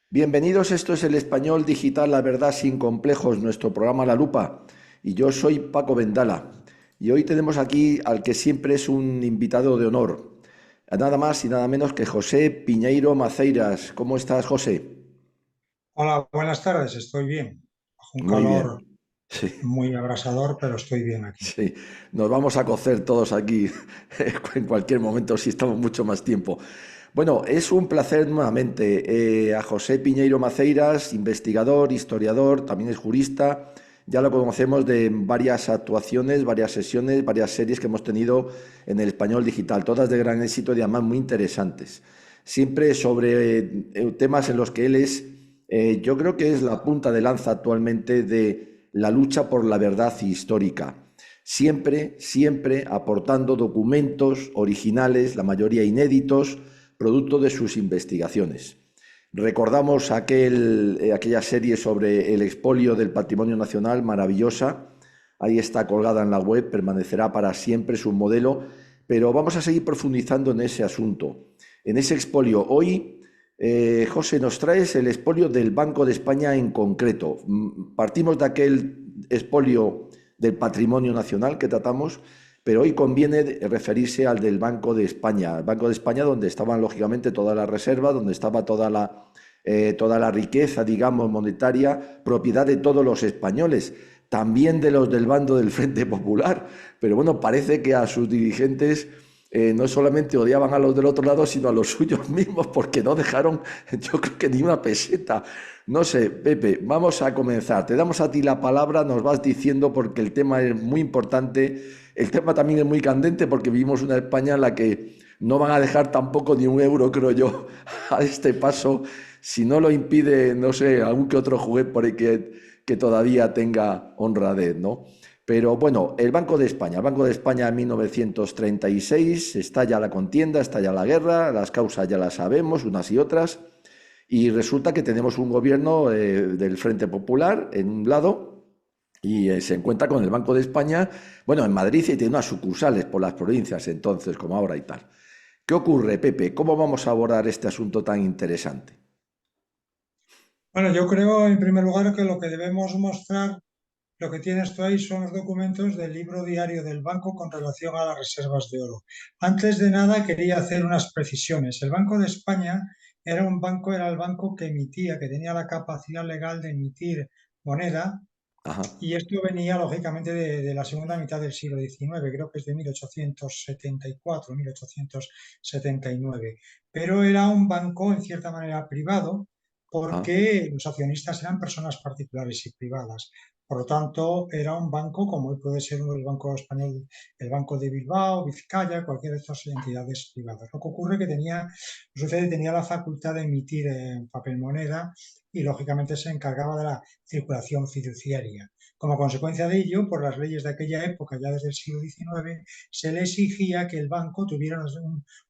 Bienvenidos, esto es el Español Digital, la verdad sin complejos, nuestro programa La Lupa. Y yo soy Paco Vendala. Y hoy tenemos aquí al que siempre es un invitado de honor, a nada más y nada menos que José Piñeiro Maceiras. ¿Cómo estás, José? Hola, buenas tardes, estoy bien. Bajo un Muy calor bien. Sí, muy abrasador, pero estoy bien aquí. sí. Nos vamos a cocer todos aquí en cualquier momento si estamos mucho más tiempo. Bueno, es un placer nuevamente. A José Piñeiro Maceiras, investigador, historiador, también es jurista. Ya lo conocemos de varias actuaciones, varias sesiones, varias series que hemos tenido en el Español Digital, todas de gran éxito y además muy interesantes. Siempre sobre temas en los que él es, yo creo que es la punta de lanza actualmente de la lucha por la verdad histórica. Siempre, siempre aportando documentos originales, la mayoría inéditos, producto de sus investigaciones. Recordamos aquella serie sobre el expolio del patrimonio nacional, maravillosa. Ahí está colgada en la web, permanecerá para siempre, su modelo. Pero vamos a seguir profundizando en ese asunto, en ese expolio. Hoy, José, nos traes el expolio del Banco de España en concreto. Partimos de aquel expolio del patrimonio nacional que tratamos, pero hoy conviene referirse al del Banco de España. El Banco de España donde estaban lógicamente todas las reservas, donde estaba toda la riqueza, digamos, monetaria, propiedad de todos los españoles, también de los del bando del Frente Popular. Pero bueno, parece que a sus dirigentes no solamente odiaban a los del otro lado, sino a los suyos mismos, porque no dejaron, yo creo que ni una peseta. No sé, Pepe, vamos a comenzar. Te damos a ti la palabra, nos vas diciendo porque el tema es muy importante. El tema también es muy candente porque vivimos una España en la que no van a dejar tampoco ni un euro, creo yo, a este paso, si no lo impide, no sé, algún que otro juguete por ahí que todavía tenga honradez, ¿no? Pero bueno, el Banco de España en 1936, estalla la contienda, estalla la guerra, las causas ya las sabemos, unas y otras, y resulta que tenemos un gobierno del Frente Popular en un lado y se encuentra con el Banco de España, bueno, en Madrid y tiene unas sucursales por las provincias entonces, como ahora y tal. ¿Qué ocurre, Pepe? ¿Cómo vamos a abordar este asunto tan interesante? Bueno, yo creo en primer lugar que lo que debemos mostrar, lo que tienes tú ahí son los documentos del libro diario del banco con relación a las reservas de oro. Antes de nada quería hacer unas precisiones. El Banco de España era el banco que emitía, que tenía la capacidad legal de emitir moneda. Ajá. Y esto venía lógicamente de la segunda mitad del siglo XIX, creo que es de 1874, 1879. Pero era un banco en cierta manera privado Ah, porque los accionistas eran personas particulares y privadas. Por lo tanto, era un banco como hoy puede ser el Banco Español, el Banco de Bilbao, Vizcaya, cualquiera de estas entidades privadas. Lo que ocurre que tenía la facultad de emitir papel moneda y lógicamente se encargaba de la circulación fiduciaria. Como consecuencia de ello, por las leyes de aquella época, ya desde el siglo XIX, se le exigía que el banco tuviera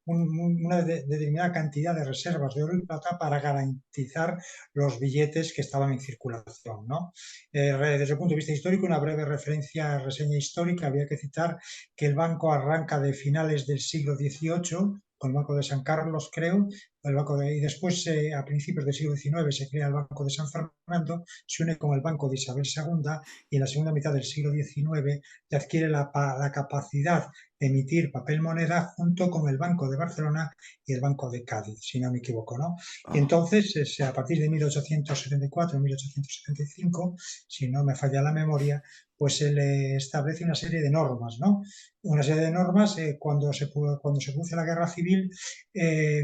una determinada cantidad de reservas de oro y plata para garantizar los billetes que estaban en circulación, ¿no? Desde el punto de vista histórico, una breve reseña histórica, había que citar que el banco arranca de finales del siglo XVIII, con el Banco de San Carlos, creo, y después, a principios del siglo XIX, se crea el Banco de San Fernando, se une con el Banco de Isabel II y en la segunda mitad del siglo XIX adquiere la capacidad de emitir papel moneda junto con el Banco de Barcelona y el Banco de Cádiz, si no me equivoco, ¿no? Y ah, entonces, a partir de 1874, 1875, si no me falla la memoria, pues se le establece una serie de normas, ¿no? Una serie de normas, cuando se produce la guerra civil, eh,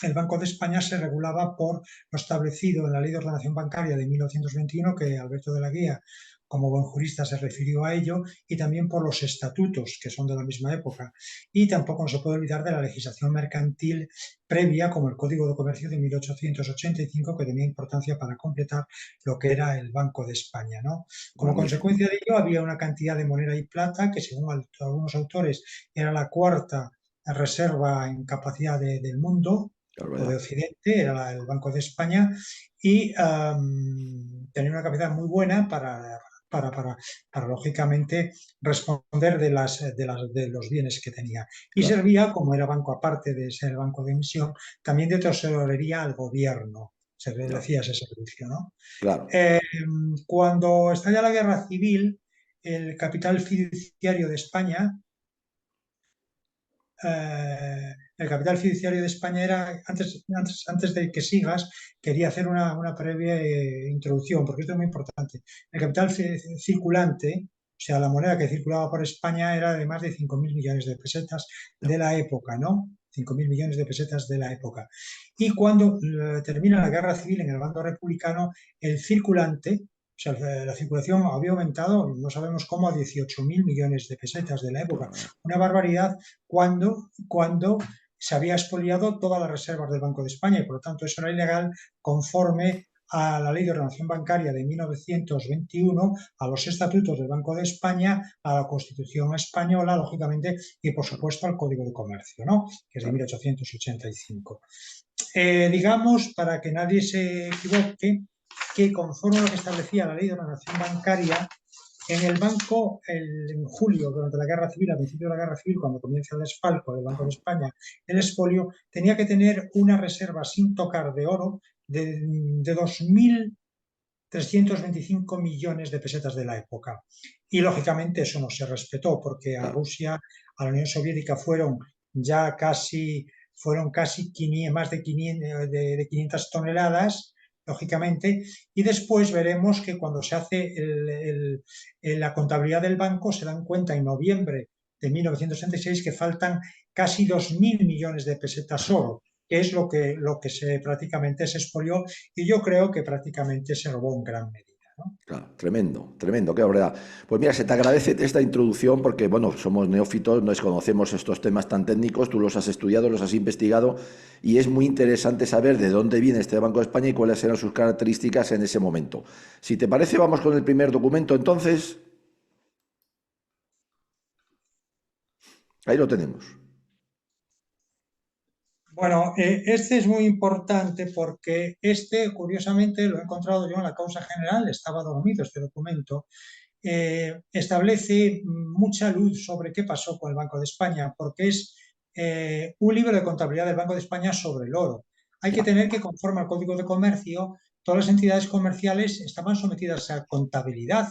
el Banco de España se regulaba por lo establecido en la Ley de Ordenación Bancaria de 1921, que Alberto de la Guía, como buen jurista, se refirió a ello, y también por los estatutos, que son de la misma época. Y tampoco no se puede olvidar de la legislación mercantil previa, como el Código de Comercio de 1885, que tenía importancia para completar lo que era el Banco de España, ¿no? Como magnífico. consecuencia de ello, había una cantidad de moneda y plata que, según algunos autores, era la cuarta reserva en capacidad del mundo o de Barbaridad. Occidente, era el Banco de España, y tenía una capacidad muy buena para, para, para, lógicamente responder de los bienes que tenía. Y Claro. servía, como era banco aparte de ser banco de emisión, también de tesorería al gobierno. se le ya, decía ese servicio, ¿no? claro. Eh, Cuando estalla la guerra civil, el capital fiduciario de España, el capital fiduciario de España era, antes de que sigas, quería hacer una previa introducción, porque esto es muy importante. El capital circulante, o sea, la moneda que circulaba por España era de más de 5.000 millones de pesetas Ya, de la época, ¿no? 5.000 millones de pesetas de la época. Y cuando termina la guerra civil en el bando republicano, el circulante, o sea, la circulación había aumentado, no sabemos cómo, a 18.000 millones de pesetas de la qué época. barbaridad. Una barbaridad cuando se había expoliado todas las reservas del Banco de España y por lo tanto eso era ilegal conforme a la Ley de Ordenación Bancaria de 1921, a los estatutos del Banco de España, a la Constitución española, lógicamente, y por Claro, supuesto al Código de Comercio, ¿no? Que es de claro, 1885. Digamos, para que nadie se equivoque, que conforme a lo que establecía la Ley de Ordenación Bancaria, en el banco, en julio, durante la guerra civil, al principio de la guerra civil, cuando comienza el desfalco del Banco de ajá, España, el expolio, tenía que tener una reserva sin tocar de oro de 2.325 millones de pesetas de la época. Y lógicamente eso no se respetó, porque a claro, Rusia, a la Unión Soviética fueron casi 500, más de 500, de 500 toneladas, lógicamente, y después veremos que cuando se hace la contabilidad del banco se dan cuenta en noviembre de 1966 que faltan casi 2.000 millones de pesetas oro, que es lo que prácticamente se expolió y yo creo que prácticamente se robó en gran medida, ¿no? claro. Tremendo, tremendo, qué verdad. Pues mira, se te agradece esta introducción porque, bueno, somos neófitos, no desconocemos estos temas tan técnicos, tú los has estudiado, los has investigado y es muy interesante saber de dónde viene este Banco de España y cuáles eran sus características en ese momento. Si te parece, vamos con el primer documento entonces. Ahí lo tenemos. Bueno, este es muy importante porque curiosamente, lo he encontrado yo en la causa general, estaba dormido este documento, establece mucha luz sobre qué pasó con el Banco de España, porque es un libro de contabilidad del Banco de España sobre el oro. Hay que Ya, tener que, conforme al Código de Comercio, todas las entidades comerciales estaban sometidas a contabilidad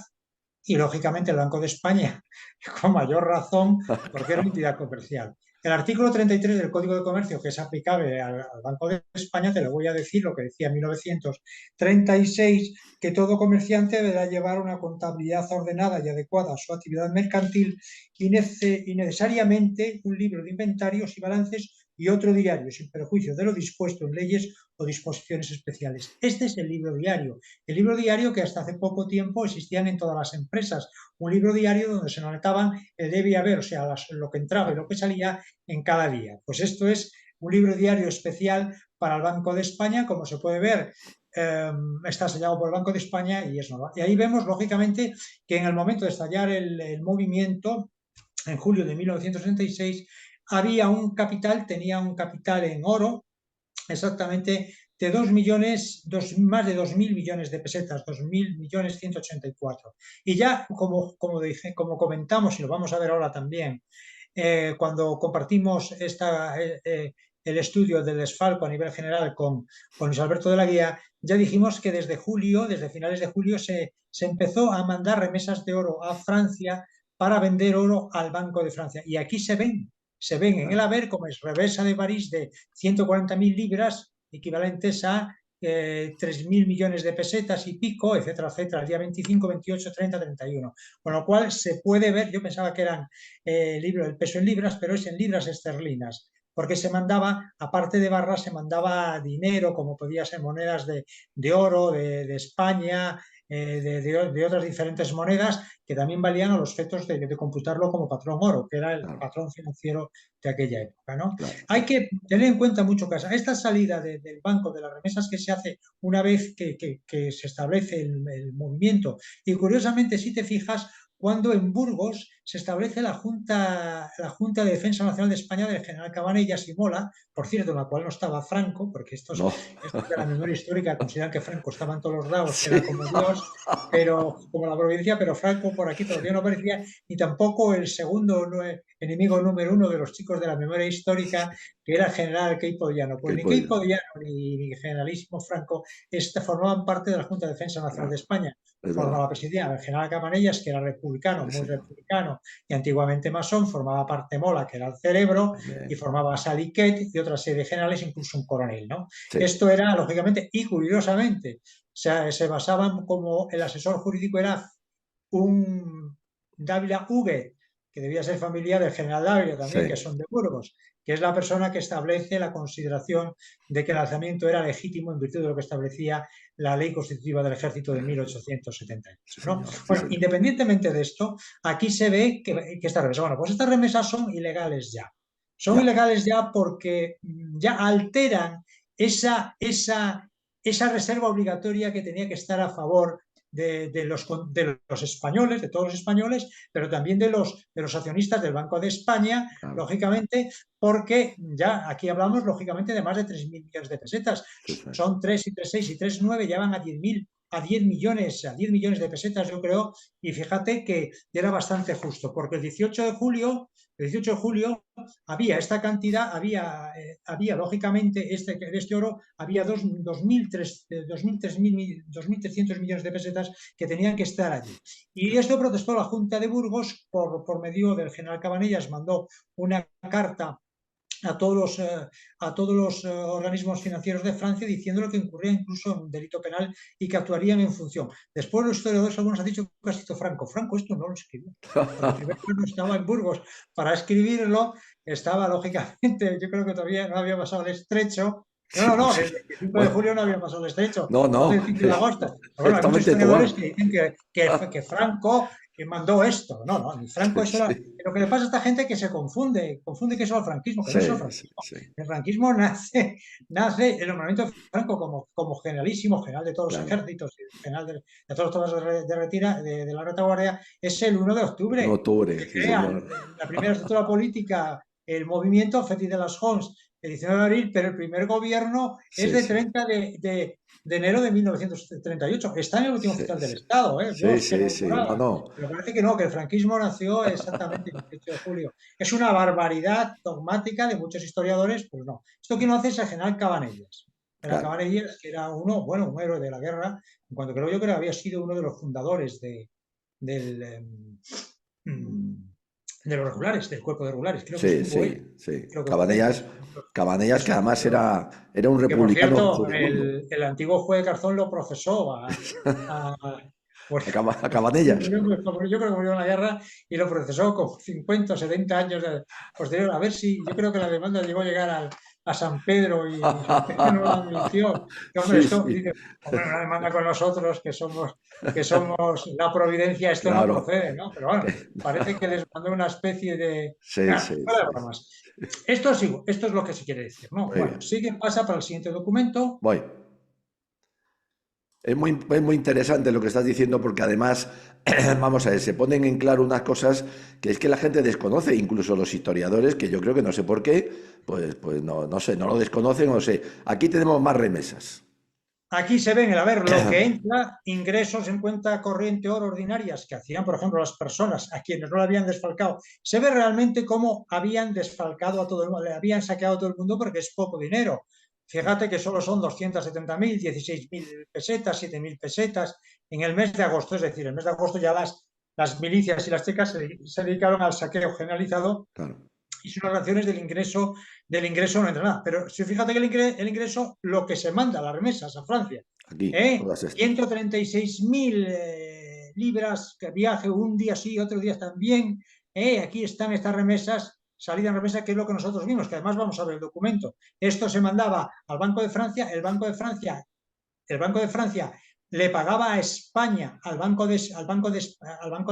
y, lógicamente, el Banco de España, con mayor razón, porque era una entidad comercial. El artículo 33 del Código de Comercio, que es aplicable al Banco de España, te lo voy a decir lo que decía en 1936, que todo comerciante deberá llevar una contabilidad ordenada y adecuada a su actividad mercantil y necesariamente un libro de inventarios y balances y otro diario, sin perjuicio de lo dispuesto en leyes o disposiciones especiales. Este es el libro diario. El libro diario que hasta hace poco tiempo existían en todas las empresas. Un libro diario donde se anotaban el debe y haber, o sea, lo que entraba y lo que salía en cada día. Pues esto es un libro diario especial para el Banco de España, como se puede ver. Está sellado por el Banco de España y es normal. Y ahí vemos, lógicamente, que en el momento de estallar el movimiento, en julio de 1966, tenía un capital en oro, exactamente de 2 millones, más de 2.000 millones de pesetas, 2.000 millones 184. Y ya, como comentamos, y lo vamos a ver ahora también, cuando compartimos el estudio del desfalco a nivel general con Luis Alberto de la Guía, ya dijimos que desde finales de julio, se empezó a mandar remesas de oro a Francia para vender oro al Banco de Francia. Y aquí se ven en el claro, haber como es reversa de París de 140.000 libras, equivalentes a 3.000 millones de pesetas y pico, etcétera, etcétera, el día 25, 28, 30, 31. Con lo cual se puede ver, yo pensaba que eran el peso en libras, pero es en libras esterlinas, porque se mandaba, aparte de barras, se mandaba dinero, como podía ser monedas de oro, de España, de otras diferentes monedas, que también valían a los efectos de computarlo como patrón oro, que era el claro, patrón financiero de aquella época, ¿no? claro, Hay claro. que tener en cuenta mucho que esta salida del banco, de las remesas que se hace una vez que se establece el movimiento, y curiosamente, si te fijas, cuando en Burgos se establece la Junta de Defensa Nacional de España del general Cabanellas y Mola, por cierto, en la cual no estaba Franco, porque No. estos de la memoria histórica consideran que Franco estaba en todos los lados, que era Sí. como Dios, pero como la provincia, pero Franco por aquí todavía no aparecía, ni tampoco el segundo enemigo número uno de los chicos de la memoria histórica, que era el general Queipo Llano. Pues ¿Qué ni podía? Queipo Llano ni generalísimo Franco formaban parte de la Junta de Defensa Nacional de Claro, España. es Formaba verdad. la presidencia el general Cabanellas, que era republicano, Sí, muy señor. republicano y antiguamente masón, formaba parte Mola, que era el cerebro, y También. formaba Saliquet y otra serie de generales, incluso un coronel, ¿no? Sí, Esto era, lógicamente, y curiosamente, se basaban como el asesor jurídico era un Dávila Huguet, que debía ser familiar del general Dávila también, que sí. son de Burgos, que es la persona que establece la consideración de que el alzamiento era legítimo en virtud de lo que establecía la ley constitutiva del ejército de Sí, 1878, ¿no? señor. Sí, Bueno, señor. independientemente de esto, aquí se ve que estas remesas, bueno, pues estas remesas son ilegales ya. Son Ya. ilegales ya porque ya alteran esa reserva obligatoria que tenía que estar a favor de los españoles, de todos los españoles, pero también de los accionistas del Banco de España, Claro. lógicamente, porque ya aquí hablamos, lógicamente, de más de 3.000 millones de pesetas. Sí, sí. Son 3 y 3, 6 y 3, 9, ya van a 10 millones de pesetas, yo creo, y fíjate que era bastante justo, porque el 18 de julio había esta cantidad, había lógicamente este oro, había 2.300 millones de pesetas que tenían que estar allí. Y esto protestó la Junta de Burgos por medio del general Cabanellas, mandó una carta a todos los organismos financieros de Francia diciéndole que incurría incluso en un delito penal y que actuarían en función. Después los historiadores algunos han dicho que ha sido Franco. Franco esto no lo escribió, porque primero no estaba en Burgos para escribirlo, estaba lógicamente, yo creo que todavía no había pasado el estrecho. No, Sí, no, pues no, sí. el 25 de Bueno, julio no había pasado el estrecho, no, fue no. el 5 de agosto. Pero bueno, hay Estaba muchos en historiadores que Tetuán. dicen que Franco mandó esto. No, no, ni Franco Sí, eso era. sí. Lo que le pasa a esta gente que se confunde que eso es el franquismo, que no es el Sí, sí, franquismo. sí. El franquismo nace en el nombramiento de Franco como generalísimo, general de todos los Claro. ejércitos, general de todas las tropas de la retaguardia, es el 1 de En octubre, octubre, que sí, crea señor. la primera estructura política, el movimiento Petit de las Fonts, el 19 de abril, pero el primer gobierno es Sí, de sí. 30 de enero de 1938. Está en el último Sí, oficial del sí. Estado, Sí, búsquelo sí, en sí. No, morada. no. Pero parece que no, que el franquismo nació exactamente el 18 de julio. Es una barbaridad dogmática de muchos historiadores, pues no. Esto que no hace es el general Cabanellas. El general Claro. Cabanellas, que era un héroe de la guerra, en cuanto creo yo que había sido uno de los fundadores del, de los regulares, del cuerpo de regulares. Creo que Sí, estuvo él, sí, sí. creo que fue él. Cabanellas, Cabanellas, Es que un además fundador. era un Que por republicano cierto, furibundo. el antiguo juez de Garzón lo procesó a, pues, A Cabanellas. yo creo que murió en la guerra y lo procesó con 50 o 70 años posterior. A ver si, yo creo que la demanda llegó a llegar a San Pedro y San Pedro no la admitió. Que, hombre, Sí, esto, sí. dice, hombre, una demanda con nosotros que somos la providencia, esto no Claro. procede, ¿no? Pero bueno, parece que les mandó una especie de. Sí, Nada, sí, fuera de sí. bromas. Esto es lo que se quiere decir, ¿no? Muy Bueno, bien. sigue, pasa para el siguiente documento. Voy. Es muy interesante lo que estás diciendo porque además, vamos a ver, se ponen en claro unas cosas que es que la gente desconoce, incluso los historiadores, que yo creo que no sé por qué, pues no, no sé, no lo desconocen, o sé. Aquí tenemos más remesas. Aquí se ven, a ver, lo que entra, ingresos en cuenta corriente oro ordinarias que hacían, por ejemplo, las personas a quienes no le habían desfalcado. Se ve realmente cómo habían desfalcado a todo el mundo, le habían saqueado a todo el mundo porque es poco dinero. Fíjate que solo son 270.000, 16.000 pesetas, 7.000 pesetas en el mes de agosto. Es decir, el mes de agosto ya las milicias y las checas se dedicaron al saqueo generalizado Claro, y sus relaciones del ingreso no entra nada. Pero si fíjate que el ingreso, lo que se manda, las remesas a Francia, aquí, todas estas. 136.000 libras que viaje un día sí, otro día también. Aquí están estas remesas, salida en remesa, que es lo que nosotros vimos, que además vamos a ver el documento. Esto se mandaba al Banco de Francia, el Banco de Francia le pagaba a España, al Banco de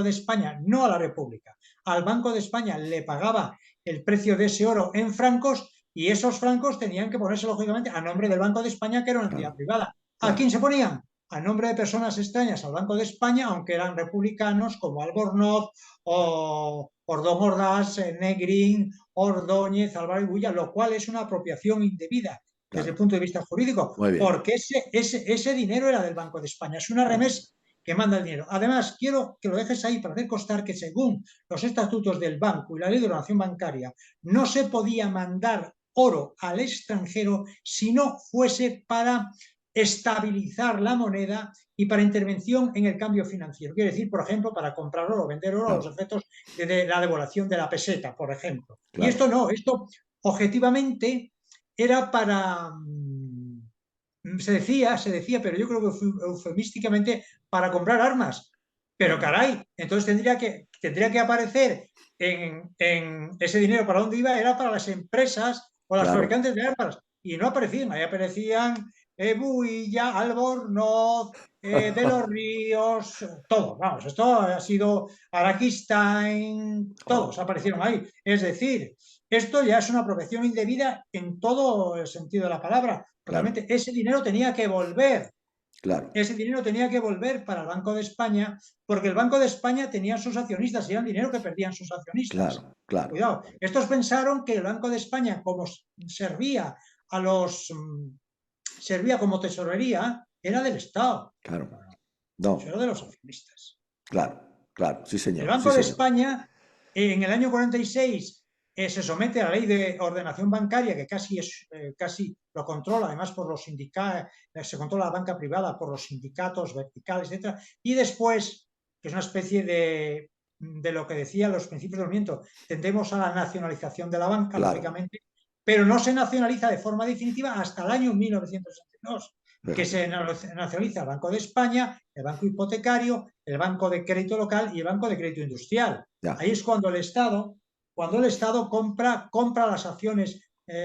España, no a la República, al Banco de España le pagaba el precio de ese oro en francos y esos francos tenían que ponerse lógicamente a nombre del Banco de España, que era una entidad Claro, privada. ¿A claro. quién se ponían? a nombre de personas extrañas al Banco de España, aunque eran republicanos como Albornoz o Ordón Ordaz, Negrín, Ordóñez, Álvaro y Bulla, lo cual es una apropiación indebida desde el claro. punto de vista jurídico, Muy bien. porque ese dinero era del Banco de España, es una Claro, remesa que manda el dinero. Además, quiero que lo dejes ahí para hacer constar que según los estatutos del banco y la ley de ordenación bancaria, no se podía mandar oro al extranjero si no fuese para estabilizar la moneda y para intervención en el cambio financiero. Quiere decir, por ejemplo, para comprar oro o vender oro a los claro, efectos de la devaluación de la peseta, por ejemplo. Y claro. esto no, esto objetivamente era para, se decía, pero yo creo que eufemísticamente para comprar armas. Pero Bueno, caray, entonces tendría que aparecer en ese dinero para dónde iba, era para las empresas o las claro, fabricantes de armas. Y no aparecían, ahí aparecían Builla, Albornoz, de los Ríos, todos, vamos, esto ha sido Araquistain, todos oh, aparecieron ahí. Es decir, esto ya es una apropiación indebida en todo el sentido de la palabra. claro, Realmente ese dinero tenía que volver, claro, ese dinero tenía que volver para el Banco de España, porque el Banco de España tenía sus accionistas y era un dinero que perdían sus accionistas. claro, claro, Cuidado, estos pensaron que el Banco de España, como servía a los servía como tesorería, era del Estado. claro. Eso era No, de los accionistas. claro, claro, sí El señor, sí Banco de señor. España, en el año 46, se somete a la ley de ordenación bancaria, que casi lo controla, además por los sindicatos, se controla la banca privada por los sindicatos verticales, etcétera, y después, que es una especie de lo que decían los principios del movimiento, tendemos a la nacionalización de la banca, Claro, lógicamente, pero no se nacionaliza de forma definitiva hasta el año 1962, que fíjate. se nacionaliza el Banco de España, el Banco Hipotecario, el Banco de Crédito Local y el Banco de Crédito Industrial. Ya, Ahí es cuando el Estado compra las acciones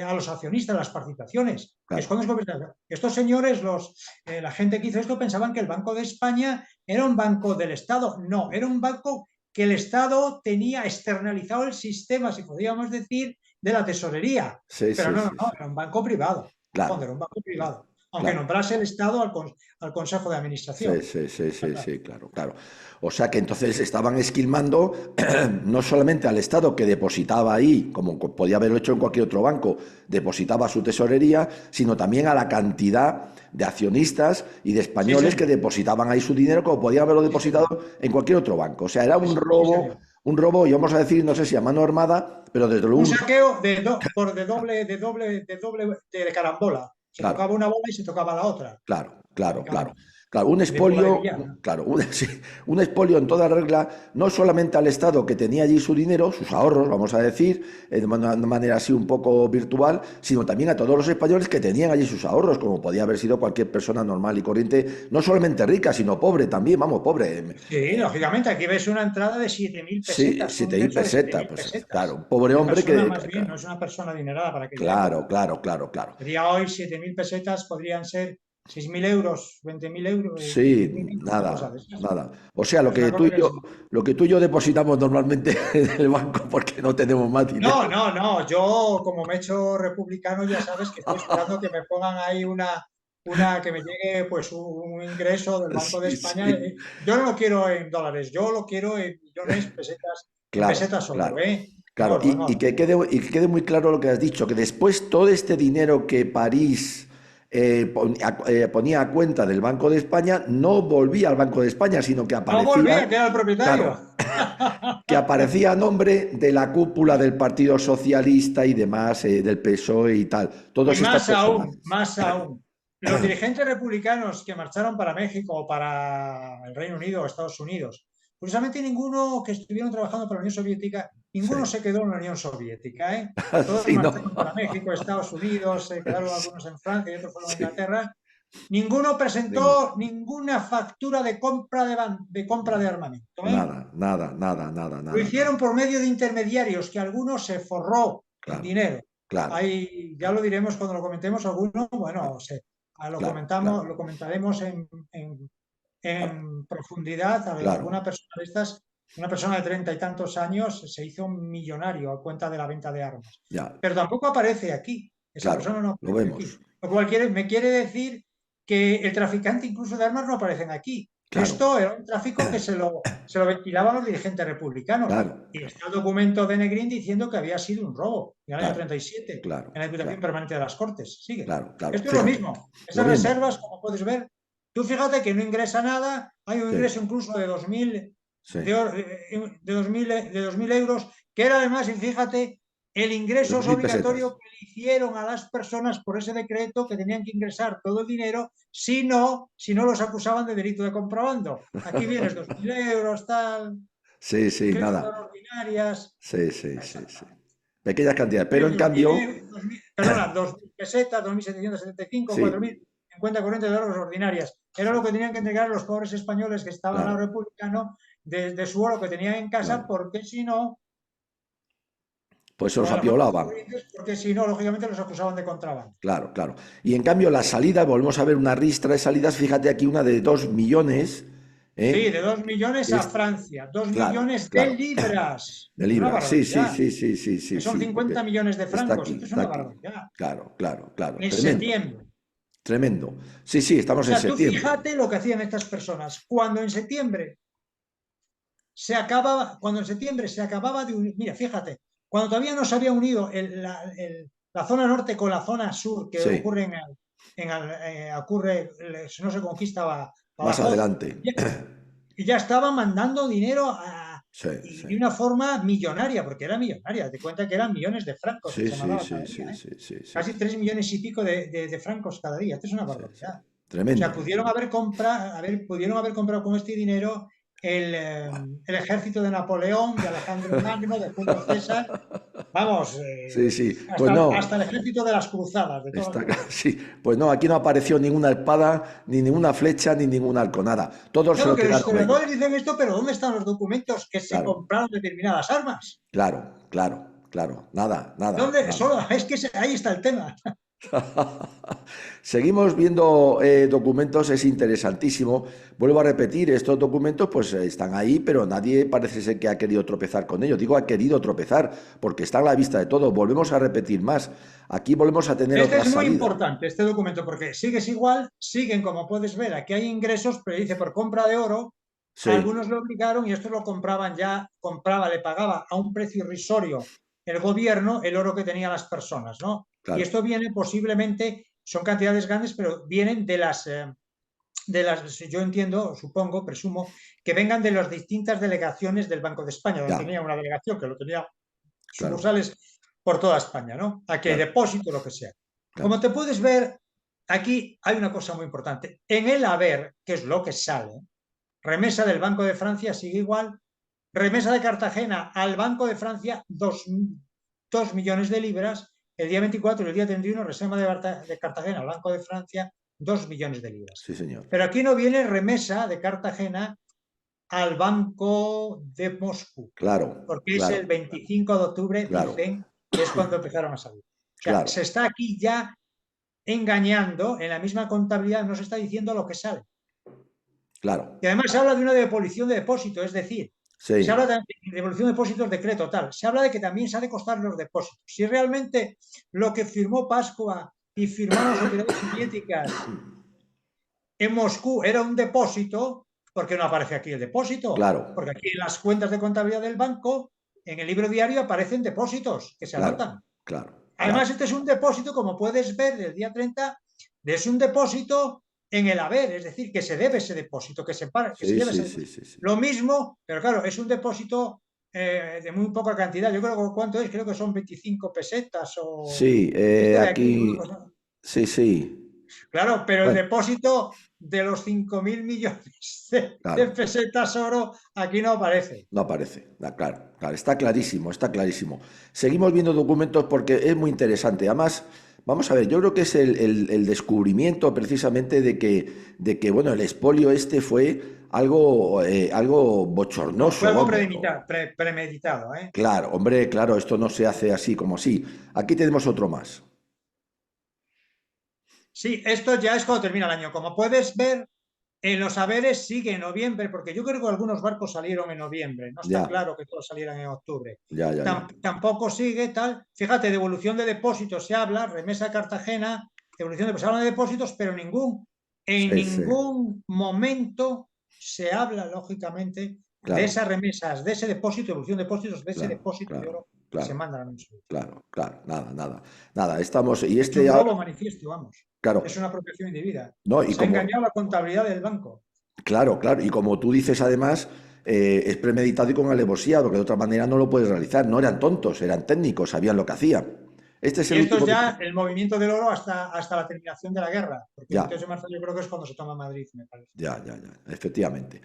a los accionistas, las participaciones. Es claro, cuando es convertido. Estos señores, la gente que hizo esto, pensaban que el Banco de España era un banco del Estado. No, era un banco que el Estado tenía externalizado el sistema, si podríamos decir, de la tesorería. sí, Pero sí, no, sí, no, sí. era un banco privado. Claro, Era un banco claro, privado. Aunque claro. nombrase el Estado al Consejo de Sí, Administración. sí, sí, sí, sí, claro, claro. O sea que entonces estaban esquilmando no solamente al Estado que depositaba ahí, como podía haberlo hecho en cualquier otro banco, depositaba su tesorería, sino también a la cantidad de accionistas y de Sí, españoles que señor. depositaban ahí su dinero, como podía haberlo Sí, señor. depositado en cualquier otro banco. O sea, era Sí, señor. un robo, y vamos a decir, no sé si a mano armada, pero desde luego Un un... saqueo de carambola. Se Claro. tocaba una bola y se tocaba la otra. Claro, claro, claro. Lógicamente. Claro, un De bola de expolio, billar, ¿no? claro, sí, un expolio en toda regla, no solamente al Estado que tenía allí su dinero, sus ahorros, vamos a decir, de una manera así un poco virtual, sino también a todos los españoles que tenían allí sus ahorros, como podía haber sido cualquier persona normal y corriente, no solamente rica, sino pobre también, vamos, pobre. Sí, lógicamente. Aquí ves una entrada de 7.000 Sí, pesetas, un 7.000 ingreso de siete pesetas, mil pues claro, pesetas. un pobre Una hombre persona que... más bien, no es una persona adinerada para aquella Claro, época. claro, claro, claro. Sería hoy 7.000 pesetas, podrían ser 6.000 euros, 20.000 euros, Sí, 20.000 euros, una cosa nada, de esas. nada. O sea, Es una cosa que es... lo que tú y yo depositamos normalmente en el banco porque no tenemos más dinero. No, no, no. Yo, como me he hecho republicano, ya sabes que estoy esperando que me pongan ahí que me llegue pues un ingreso del Banco de Sí, España. sí. Yo no lo quiero en dólares, yo lo quiero en millones, en Claro, pesetas solo, claro. ¿eh? Claro, y que quede muy claro lo que has dicho, que después todo este dinero que París ponía a cuenta del Banco de España no volvía al Banco de España, sino que No volvía, aparecía, que era el propietario. claro, que aparecía a nombre de la cúpula del Partido Socialista y demás, del PSOE y tal. Y Todos estas personas. más aún. Los dirigentes republicanos que marcharon para México o para el Reino Unido o Estados Unidos, curiosamente ninguno que estuvieron trabajando para la Unión Soviética, Sí. ninguno se quedó en la Unión Soviética, ¿eh? Todos Sí, no. marcharon para México, Estados Unidos, se quedaron algunos en Francia y otros fueron a Sí. Inglaterra. Ninguno Ningún- presentó ninguna factura de compra de armamento, ¿eh? Nada, nada, nada, nada, Lo nada, nada. hicieron por medio de intermediarios, que algunos se forró en Claro, dinero. claro, Ahí ya lo diremos cuando lo comentemos, algunos, bueno, claro, claro, lo comentaremos en profundidad. claro. Alguna persona de estas, una persona de 30 y tantos años se hizo un millonario a cuenta de la venta de armas. Ya, Pero tampoco aparece aquí. Esa claro, persona no lo aparece aquí. vemos. Lo cual me quiere decir que el traficante incluso de armas no aparecen aquí. Claro, Esto era un tráfico que se lo ventilaban los dirigentes republicanos. claro, Y está el documento de Negrín diciendo que había sido un robo en el año claro, 37 claro, en la Diputación claro, Permanente de las Cortes. Sigue. claro, claro. Esto es lo Fíjate, mismo. lo Esas mismo. reservas, como puedes ver, tú fíjate que no ingresa nada. Hay un Sí, ingreso incluso de 2.000 sí. de 2.000 euros, que era además, y fíjate, el ingreso 2.000 pesetas. obligatorio que le hicieron a las personas por ese decreto, que tenían que ingresar todo el dinero, si no los acusaban de delito de contrabando. Aquí vienes 2.000 euros, tal, Sí, sí, ingresos de nada. ordinarias. Sí, sí, sí, sí. Exactamente. Pequeñas cantidades. Pero Tienes en 2.000 cambio, euros, perdona, 2.000 pesetas, 2.775, sí, 4.000 en cuenta corriente de euros ordinarias. Era sí, lo que tenían que entregar los pobres españoles que estaban a claro, lo republicano de su oro que tenían en casa, claro. porque si no, Pues se o los en las cuentas apiolaban. corrientes, porque si no, lógicamente los acusaban de contrabando. Claro, claro. Y en cambio, la salida, volvemos a ver una ristra de salidas. Fíjate aquí una de 2 millones. Sí, ¿Eh? de 2 millones a Es, Francia, 2 claro, millones de claro. libras. De Es una libras. Sí, sí, barbaridad. sí, sí, sí, Que sí, son sí. 50 Porque millones de está francos. aquí, Esto es está una aquí. barbaridad. Claro, claro, claro. En Tremendo, septiembre. tremendo. Sí, sí, O estamos en sea, tú septiembre. fíjate lo que hacían estas personas. Cuando en septiembre se acababa de unir, mira, fíjate, cuando todavía no se había unido la zona norte con la zona sur, que Sí, ocurre ocurre, si no se conquista más Badajoz, adelante. y ya estaban mandando dinero Sí, y sí. de una forma millonaria, porque era millonaria, te cuenta que eran millones de francos que Sí, se sí, mandaban sí, cada día, sí, ¿eh? sí, sí, sí, Casi sí, 3 millones y pico de francos cada día. Esto es una sí, sí. barbaridad. O sea, Tremendo. pudieron haber comprado con este dinero el ejército de Napoleón, de Alejandro Magno, de Julio César, vamos, Sí, sí. Pues hasta no, el ejército de las cruzadas, de todas las está, cruzadas. sí. Pues no, aquí no apareció ninguna espada, ni ninguna flecha, ni ningún arco, nada. Todos se Claro lo que los quedaron ellos. historiadores dicen esto, pero ¿dónde están los documentos que se Claro, compraron determinadas armas? claro, claro, claro. Nada, nada, ¿Dónde? nada. Solo, es que ahí está el tema. Seguimos viendo documentos, es interesantísimo. Vuelvo a repetir, estos documentos pues están ahí, pero nadie parece ser que ha querido tropezar con ellos. Digo, ha querido tropezar, porque está a la vista de todo. Volvemos a repetir más. Aquí volvemos a tener Este otra es muy salida. importante, este documento, porque sigues igual, siguen, como puedes ver, aquí hay ingresos, pero dice por compra de oro, Sí, algunos lo obligaron y estos lo compraban ya, le pagaba a un precio irrisorio el gobierno el oro que tenían las personas, ¿no? Y claro. esto viene posiblemente, son cantidades grandes, pero vienen yo entiendo, supongo, presumo, que vengan de las distintas delegaciones del Banco de España, donde Ya, tenía una delegación que lo tenía claro, sucursales por toda España, ¿no? Aquí hay claro, depósito, lo que sea. Como claro. te puedes ver, aquí hay una cosa muy importante. En el haber, que es lo que sale, remesa del Banco de Francia sigue igual, remesa de Cartagena al Banco de Francia, 2 millones de libras, el día 24 y el día 31, reserva de Cartagena al Banco de Francia, 2 millones de libras. Sí, señor. Pero aquí no viene remesa de Cartagena al Banco de Moscú, Claro, porque es claro, el 25 de octubre, claro, dicen, que es cuando empezaron a salir. O sea, claro, se está aquí ya engañando, en la misma contabilidad no se está diciendo lo que sale. claro. Y además se habla de una devolución de depósito, es decir, se Sí, habla de devolución de depósitos decreto tal, se habla de que también se ha de costar los depósitos. Si realmente lo que firmó Pascua y firmaron las autoridades soviéticas en Moscú era un depósito, ¿por qué no aparece aquí el depósito? claro, Porque aquí en las cuentas de contabilidad del banco, en el libro diario aparecen depósitos que se claro, anotan. claro, claro. Además, este es un depósito, como puedes ver, del día 30, es un depósito en el haber, es decir, que se debe ese depósito, que se Sí, lleva ese sí, sí, depósito. sí, sí. Lo mismo, pero claro, es un depósito de muy poca cantidad. Yo creo que cuánto es, creo que son 25 pesetas o Sí, esto de aquí, una aquí, cosa. sí, sí. Claro, pero el Bueno, depósito de los 5.000 millones de claro, pesetas oro aquí no aparece. no aparece. Claro, claro, está clarísimo, está clarísimo. Seguimos viendo documentos porque es muy interesante. Además, vamos a ver, yo creo que es el descubrimiento precisamente de que, bueno, el expolio este fue algo No, fue bochornoso, algo vamos. premeditado, ¿eh? Claro, hombre, claro, esto no se hace así como así. Aquí tenemos otro más. Sí, esto ya es cuando termina el año. Como puedes ver, en los haberes sigue en noviembre, porque yo creo que algunos barcos salieron en noviembre. No está Ya, claro que todos salieran en octubre. ya, ya, ya. Tampoco sigue tal. Fíjate, devolución de depósitos se habla, remesa a Cartagena, devolución de, se hablan de depósitos, pero ningún. En Sí, sí, ningún momento se habla, lógicamente, de claro, esas remesas, de ese depósito, evolución de depósitos, de ese claro, depósito de claro, oro que se claro, manda a la Unión Soviética. claro, claro, nada, nada, nada. Estamos, y Es un este ahora, robo manifiesto, vamos. claro, Es una apropiación indebida. no, y Se ha como, engañado la contabilidad del banco. claro, claro, y como tú dices además, es premeditado y con alevosía, porque de otra manera no lo puedes realizar. No eran tontos, eran técnicos, sabían lo que hacían. Este es Y el esto es último que... ya el movimiento del oro hasta la terminación de la guerra, porque el Ya, 28 de marzo yo creo que es cuando se toma Madrid, me parece. ya, efectivamente.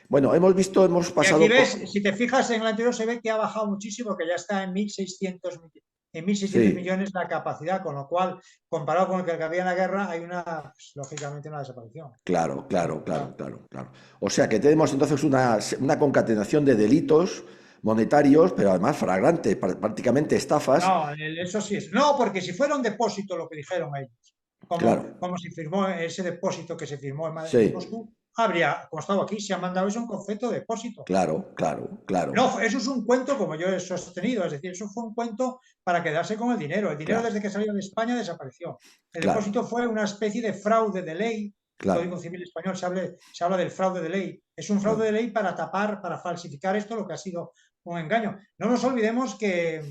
Bueno, hemos visto, hemos Y aquí pasado ves, por... si te fijas en el anterior, se ve que ha bajado muchísimo, que ya está en 1.600 Sí, millones la capacidad, con lo cual, comparado con el que había en la guerra, hay pues, lógicamente una desaparición. claro, claro, claro, claro, claro. O sea que tenemos entonces una concatenación de delitos monetarios, pero además fragrante, prácticamente estafas. No, eso sí es. No, porque si fuera un depósito lo que dijeron ellos, Claro, como se firmó ese depósito que se firmó en sí, Moscú, habría, como estaba aquí, se ha mandado eso un concepto de depósito. claro, claro, claro, No, eso es un cuento como yo he sostenido, es decir, eso fue un cuento para quedarse con el dinero. El dinero claro, desde que salió de España desapareció. El claro, depósito fue una especie de fraude de ley. El claro, Código Civil español se habla del fraude de ley. Es un fraude claro, de ley para tapar, para falsificar esto, lo que ha sido un engaño. No nos olvidemos que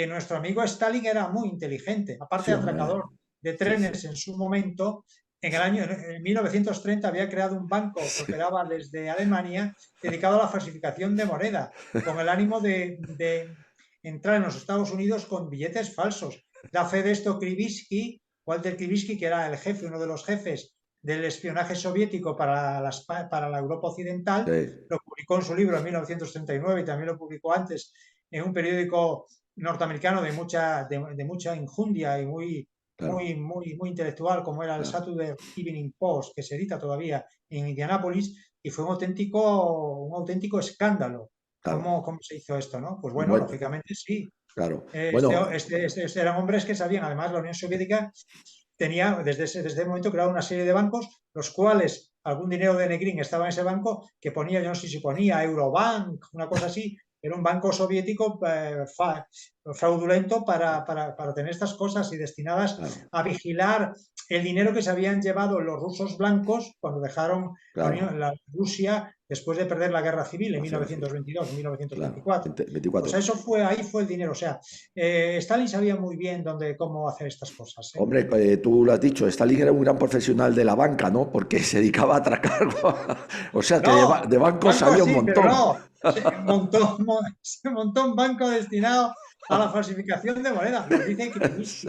nuestro amigo Stalin era muy inteligente, aparte sí, de hombre, atracador de sí, sí, trenes en su momento. En 1930 había creado un banco que operaba desde Alemania dedicado a la falsificación de moneda, con el ánimo de entrar en los Estados Unidos con billetes falsos. Da fe de esto Krivitsky, Walter Krivitsky, que era el jefe, uno de los jefes del espionaje soviético para la Europa Occidental, sí, lo publicó en su libro en 1939 y también lo publicó antes en un periódico norteamericano de mucha injundia y claro, muy intelectual, como era el claro, Saturday Evening Post, que se edita todavía en Indianápolis, y fue un auténtico escándalo. claro. ¿Cómo se hizo esto, no? Pues bueno, Bueno, lógicamente sí. claro. Bueno, Eran hombres que sabían, además la Unión Soviética tenía desde ese momento creado una serie de bancos, los cuales algún dinero de Negrín estaba en ese banco, que ponía, yo no sé si ponía Eurobank, una cosa así, era un banco soviético fraudulento para tener estas cosas y destinadas claro, a vigilar el dinero que se habían llevado los rusos blancos cuando dejaron claro. la Rusia después de perder la guerra civil en La Guerra Civil, 1922, claro, 1924. O 24. sea, ahí fue el dinero. O sea, Stalin sabía muy bien cómo hacer estas cosas, ¿eh? Hombre, tú lo has dicho, Stalin era un gran profesional de la banca, ¿no? Porque se dedicaba a atracar. O sea, que No, de bancos banco sabía un sí, pero montón. no. Se montó un banco destinado a la falsificación de moneda. Nos dice Krivitsky.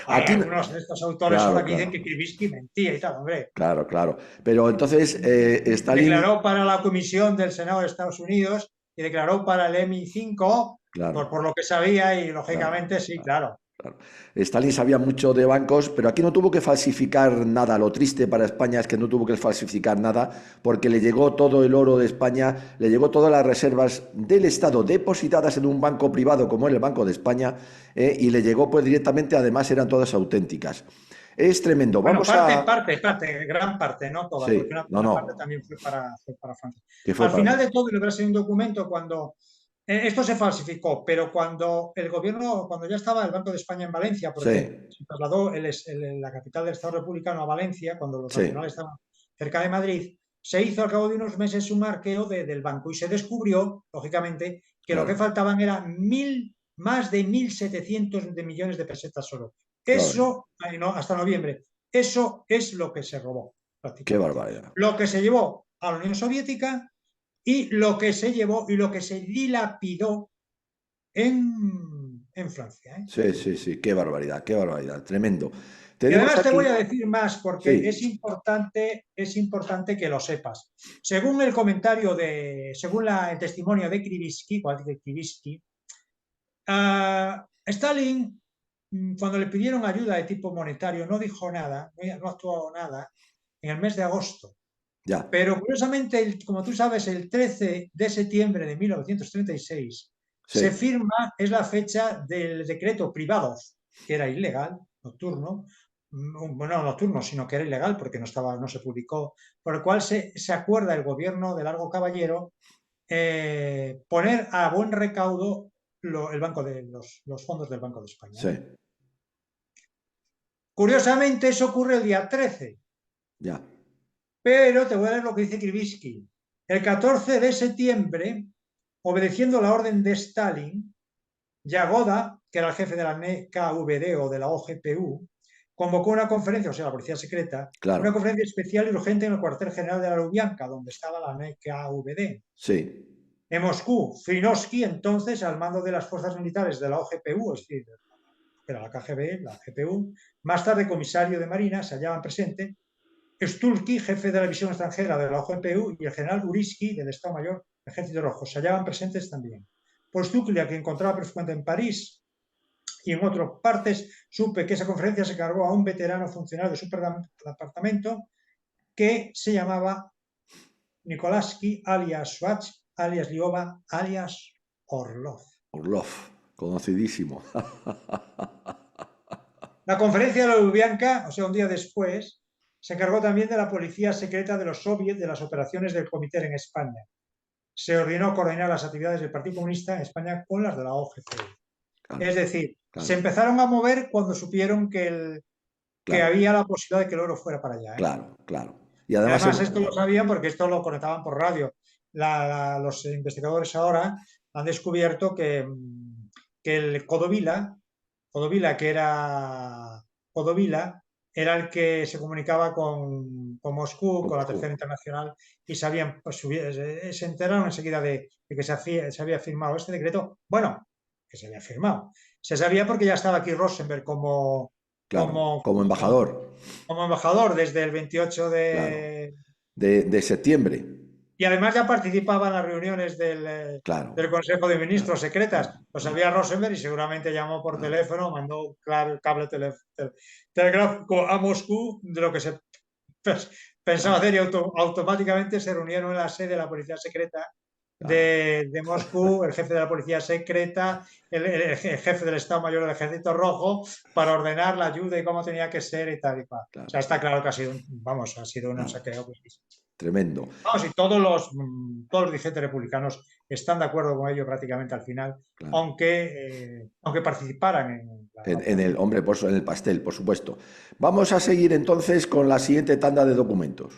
Hay Aquí, algunos de estos autores claro, ahora que dicen claro, que Krivitsky mentía y tal, hombre. claro, claro. Pero entonces, Stalin, Declaró para la Comisión del Senado de Estados Unidos y declaró para el MI5 claro, por lo que sabía y claro, lógicamente sí, claro, claro. claro. Stalin sabía mucho de bancos, pero aquí no tuvo que falsificar nada. Lo triste para España es que no tuvo que falsificar nada porque le llegó todo el oro de España, le llegó todas las reservas del Estado depositadas en un banco privado como era el Banco de España, y le llegó pues directamente, además eran todas auténticas. Es tremendo. Bueno, Vamos a... gran parte, no toda, porque Sí, una no, buena parte no, también fue para Francia. que fue Al para final de Francia. todo, y lo verás en un documento, esto se falsificó, pero cuando ya estaba el Banco de España en Valencia, Sí, porque se trasladó la capital del Estado republicano a Valencia, cuando los sí, nacionales estaban cerca de Madrid, se hizo al cabo de unos meses un marqueo del banco y se descubrió, lógicamente, que lo que claro, faltaban eran más de 1.700 de millones de pesetas solo. claro. Eso, no, hasta noviembre, eso es lo que se robó Qué prácticamente. barbaridad. Lo que se llevó a la Unión Soviética y lo que se llevó y lo que se dilapidó en Francia, ¿eh? Sí, sí, sí, qué barbaridad, tremendo. Y Tenemos además te voy aquí, a decir más porque sí, es importante que lo sepas. Según el testimonio de Krivitsky, Stalin, cuando le pidieron ayuda de tipo monetario, no dijo nada, no actuó nada en el mes de agosto. ya, Pero curiosamente, como tú sabes, el 13 de septiembre de 1936 se sí, firma, es la fecha del decreto Privados, que era ilegal, nocturno, bueno, no nocturno, sino que era ilegal porque no se publicó, por el cual se acuerda el gobierno de Largo Caballero poner a buen recaudo el banco de los fondos del Banco de España, sí, ¿eh? Curiosamente, eso ocurre el día 13, Ya, pero te voy a leer lo que dice Krivitsky. El 14 de septiembre, obedeciendo la orden de Stalin, Yagoda, que era el jefe de la NKVD o de la OGPU, convocó una conferencia, o sea, la policía secreta, una claro. conferencia especial y urgente en el cuartel general de la Lubyanka, donde estaba la NKVD. Sí, En Moscú, Zrinovsky, entonces, al mando de las fuerzas militares de la OGPU, es decir, que era la KGB, la GPU, más tarde comisario de Marina, se hallaban presentes Stulki, jefe de la división extranjera de la OGPU, y el general Uriski, del Estado Mayor del Ejército Rojo, se hallaban presentes también. Por Stulki, que encontraba frecuente en París y en otras partes, supe que esa conferencia se cargó a un veterano funcionario de su departamento que se llamaba Nikolaski, alias Schwartz, alias Liova, alias Orlov. Orlov, conocidísimo. La conferencia de la Lubyanka, o sea, un día después, se encargó también de la policía secreta de los soviets de las operaciones del Comité en España. Se ordenó coordinar las actividades del Partido Comunista en España con las de la OGC. Claro, Es decir, se claro, empezaron a mover cuando supieron que claro, había la posibilidad de que el oro fuera para allá. claro, claro. Y Y además, además esto lo sabían porque esto lo conectaban por radio. Los investigadores ahora han descubierto que el Codovila, que era Codovila, era el que se comunicaba con Moscú, con con la Moscú. Tercera Internacional, y sabían, pues, se enteraron enseguida de que se había firmado este decreto. Bueno, que se había firmado. Se sabía porque ya estaba aquí Rosenberg Claro, como, como como, embajador, como embajador desde el 28 claro. de... De septiembre, Y además ya participaba en las reuniones claro, del Consejo de claro, Ministros secretas. claro, Lo claro, sabía Rosenberg y seguramente llamó por claro, teléfono, mandó un cable telegráfico a Moscú de lo que se pensaba claro, hacer y automáticamente se reunieron en la sede de la policía secreta claro, de Moscú, el jefe de la policía secreta, el jefe del Estado Mayor del Ejército Rojo, para ordenar la ayuda y cómo tenía que ser y tal y cual. O sea, claro, está claro que ha sido, vamos, ha sido un claro. saqueo. Pues, Tremendo. vamos, y todos los dirigentes republicanos están de acuerdo con ello prácticamente al final, Claro. aunque participaran en la En el, operación. hombre, en el pastel, por supuesto. Vamos a seguir entonces con la siguiente tanda de documentos.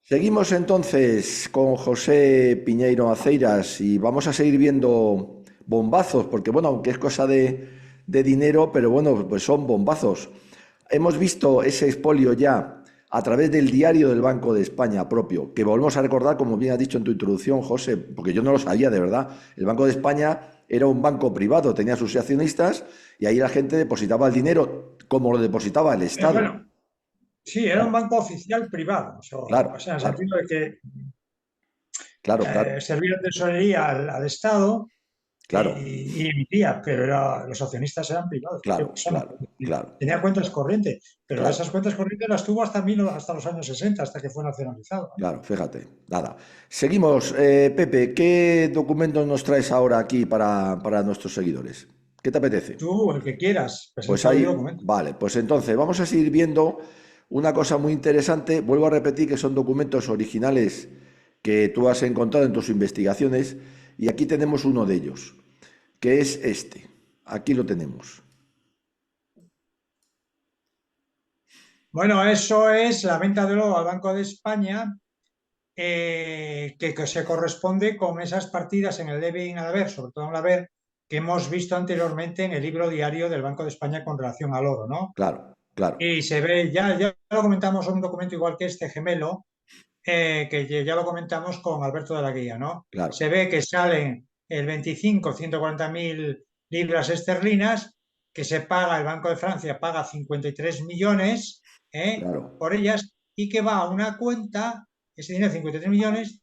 Seguimos entonces con José Piñeiro Aceiras y vamos a seguir viendo bombazos, porque bueno, aunque es cosa de dinero, pero bueno, pues son bombazos. Hemos visto ese expolio ya a través del diario del Banco de España propio, que volvemos a recordar, como bien has dicho en tu introducción, José, porque yo no lo sabía de verdad. El Banco de España era un banco privado, tenía sus accionistas y ahí la gente depositaba el dinero como lo depositaba el Estado. Bueno, sí, era un Claro, banco oficial privado, o claro, sea, en el claro, sentido de que claro, claro, servía de tesorería al Estado claro, y emitía, pero los accionistas eran privados, cualquier claro, persona. claro, claro, Tenía cuentas corrientes, pero claro, esas cuentas corrientes las tuvo hasta los años 60, hasta que fue nacionalizado. claro, fíjate, nada. Seguimos, Pepe, ¿qué documentos nos traes ahora aquí para nuestros seguidores? ¿Qué te apetece? Tú, el que quieras, Pues presenta mi ahí, documento. vale, pues entonces vamos a seguir viendo una cosa muy interesante. Vuelvo a repetir que son documentos originales que tú has encontrado en tus investigaciones y aquí tenemos uno de ellos, que es este. Aquí lo tenemos. Bueno, eso es la venta de oro al Banco de España, que se corresponde con esas partidas en el debe y en el haber, sobre todo en el haber, que hemos visto anteriormente en el libro diario del Banco de España con relación al oro, ¿no? Claro, claro, Y se ve, ya lo comentamos en un documento igual que este gemelo, que ya lo comentamos con Alberto de la Guía, ¿no? claro, Se ve que salen el 25, 140.000 libras esterlinas, que se paga, el Banco de Francia paga 53 millones claro. por ellas y que va a una cuenta, ese dinero, 53 millones,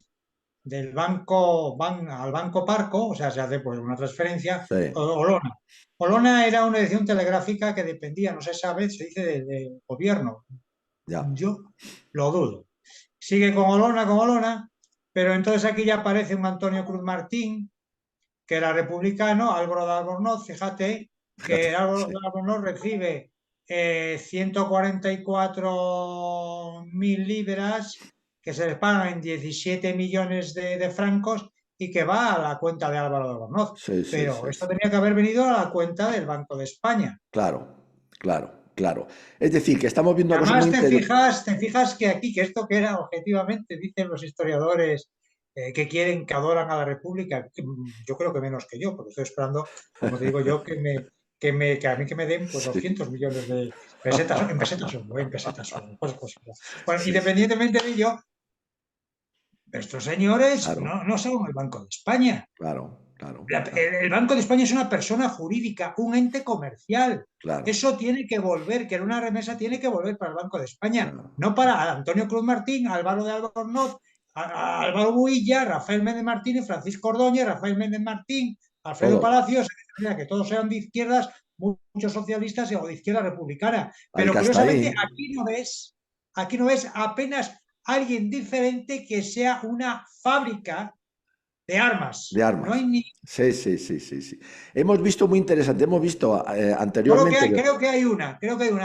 del al Banco Parco, o sea, se hace pues una transferencia, Sí, Olona. Olona era una edición telegráfica que dependía, no se sabe, se dice del gobierno. ya, Yo lo dudo. Sigue con Olona, pero entonces aquí ya aparece un Antonio Cruz Martín, que era republicano, Álvaro de Albornoz, fíjate fíjate, que Álvaro de sí, Albornoz recibe 144.000 libras que se les pagan en 17 millones de francos y que va a la cuenta de Álvaro de Albornoz. Sí, sí, Pero sí, esto sí. tenía que haber venido a la cuenta del Banco de España. Claro, claro, claro. Es decir, que estamos viendo Y una cosa muy además interesante. te fijas que aquí, que esto que era objetivamente, dicen los historiadores que quieren, que adoran a la República, yo creo que menos que yo, porque estoy esperando, como te digo yo, que a mí que me den pues Sí. 200 millones de pesetas, en pesetas euro, cosas. Bueno, Sí, sí. independientemente de ello, estos señores Claro, no son el Banco de España. claro, claro, claro, El Banco de España es una persona jurídica, un ente comercial. claro, Eso tiene que volver, que era una remesa, tiene que volver para el Banco de España, claro. no para Antonio Cruz Martín, Álvaro de Albornoz, a Álvaro Builla, Rafael Méndez Martínez, Francisco Ordóñez, Rafael Méndez Martín, Alfredo Todos. Palacios, que todos sean de izquierdas, muchos socialistas o de izquierda republicana. Al Pero que hasta curiosamente ahí, aquí no ves apenas alguien diferente que sea una fábrica de de armas. No hay armas. ni Sí, sí, sí, sí, sí. Hemos visto muy interesante, hemos visto Solo que anteriormente. hay, creo que hay una,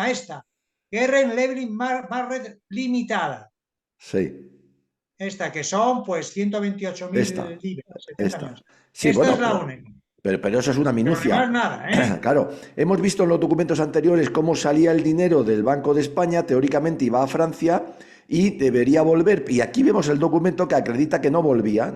esta, Guerra en Leveling Barret Limitada, Sí, esta que son pues 128.000 esta, libras, 70 esta. millones. Sí, Esta bueno, es la única, pero eso es una pero minucia. además nada, ¿eh? Claro, hemos visto en los documentos anteriores cómo salía el dinero del Banco de España, teóricamente iba a Francia y debería volver. Y aquí vemos el documento que acredita que no volvía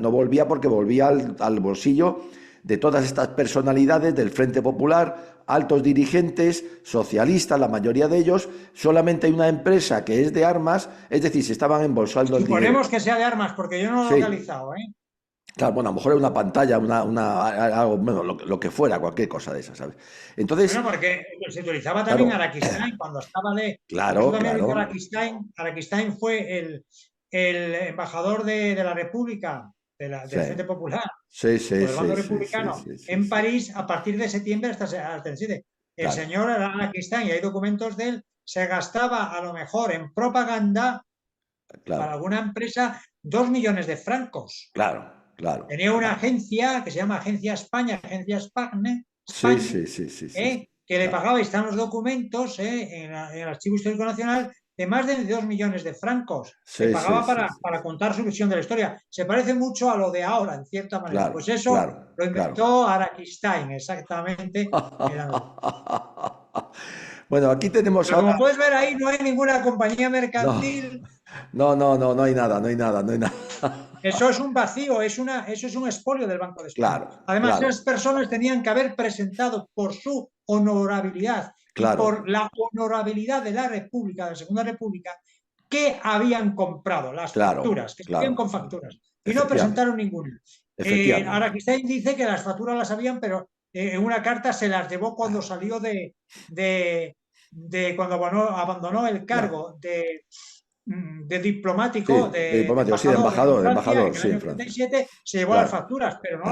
porque volvía al bolsillo de todas estas personalidades del Frente Popular, altos dirigentes, socialistas, la mayoría de ellos. Solamente hay una empresa que es de armas, es decir, se estaban embolsando el dinero. Suponemos que sea de armas, porque yo no lo he Sí, localizado, ¿eh? claro, bueno, a lo mejor era una pantalla, algo, bueno, lo que fuera, cualquier cosa de esas, ¿sabes? Entonces, Bueno, porque se utilizaba también claro, Araquistain cuando estaba porque eso claro, también lo hizo claro. Araquistain. Araquistain fue el embajador de la República, Sí, del Frente Popular, sí, por sí, el bando sí, sí, sí, republicano sí, sí, en sí. París a partir de septiembre hasta el 7. El Claro, señor Araquistain, y hay documentos de él, se gastaba a lo mejor en propaganda para claro, alguna empresa 2 millones de francos. claro, claro, Tenía una claro. agencia que se llama Agencia España, Agencia Sí, España, sí, sí, sí, sí, sí, que le claro. pagaba, y están los documentos en el Archivo Histórico Nacional, de más de 2 millones de francos. Le Sí, sí, pagaba sí, sí, para sí. contar su visión de la historia. Se parece mucho a lo de ahora, en cierta manera. Claro, Pues eso claro, lo claro. inventó Araquistain, exactamente. Bueno, aquí tenemos Pero ahora. como puedes ver ahí, no hay ninguna compañía No, mercantil. no, no, no, no hay nada, no hay nada, no hay nada. Eso es un vacío, eso es un expolio del Banco de España. Claro, Además, claro, esas personas tenían que haber presentado por su honorabilidad y claro, por la honorabilidad de la República, de la Segunda República, que habían comprado, las claro, facturas, que salían claro, con claro. facturas, y no Efectivamente, presentaron ninguna. efectivamente. Araquistain dice que las facturas las habían, pero en una carta se las llevó cuando salió de, de cuando abandonó el Ya. cargo de diplomático, Sí, de de diplomático, sí, de embajador en embajador, de Francia en embajador, el sí, en año Francia. 37, se llevó las Claro, facturas, pero claro,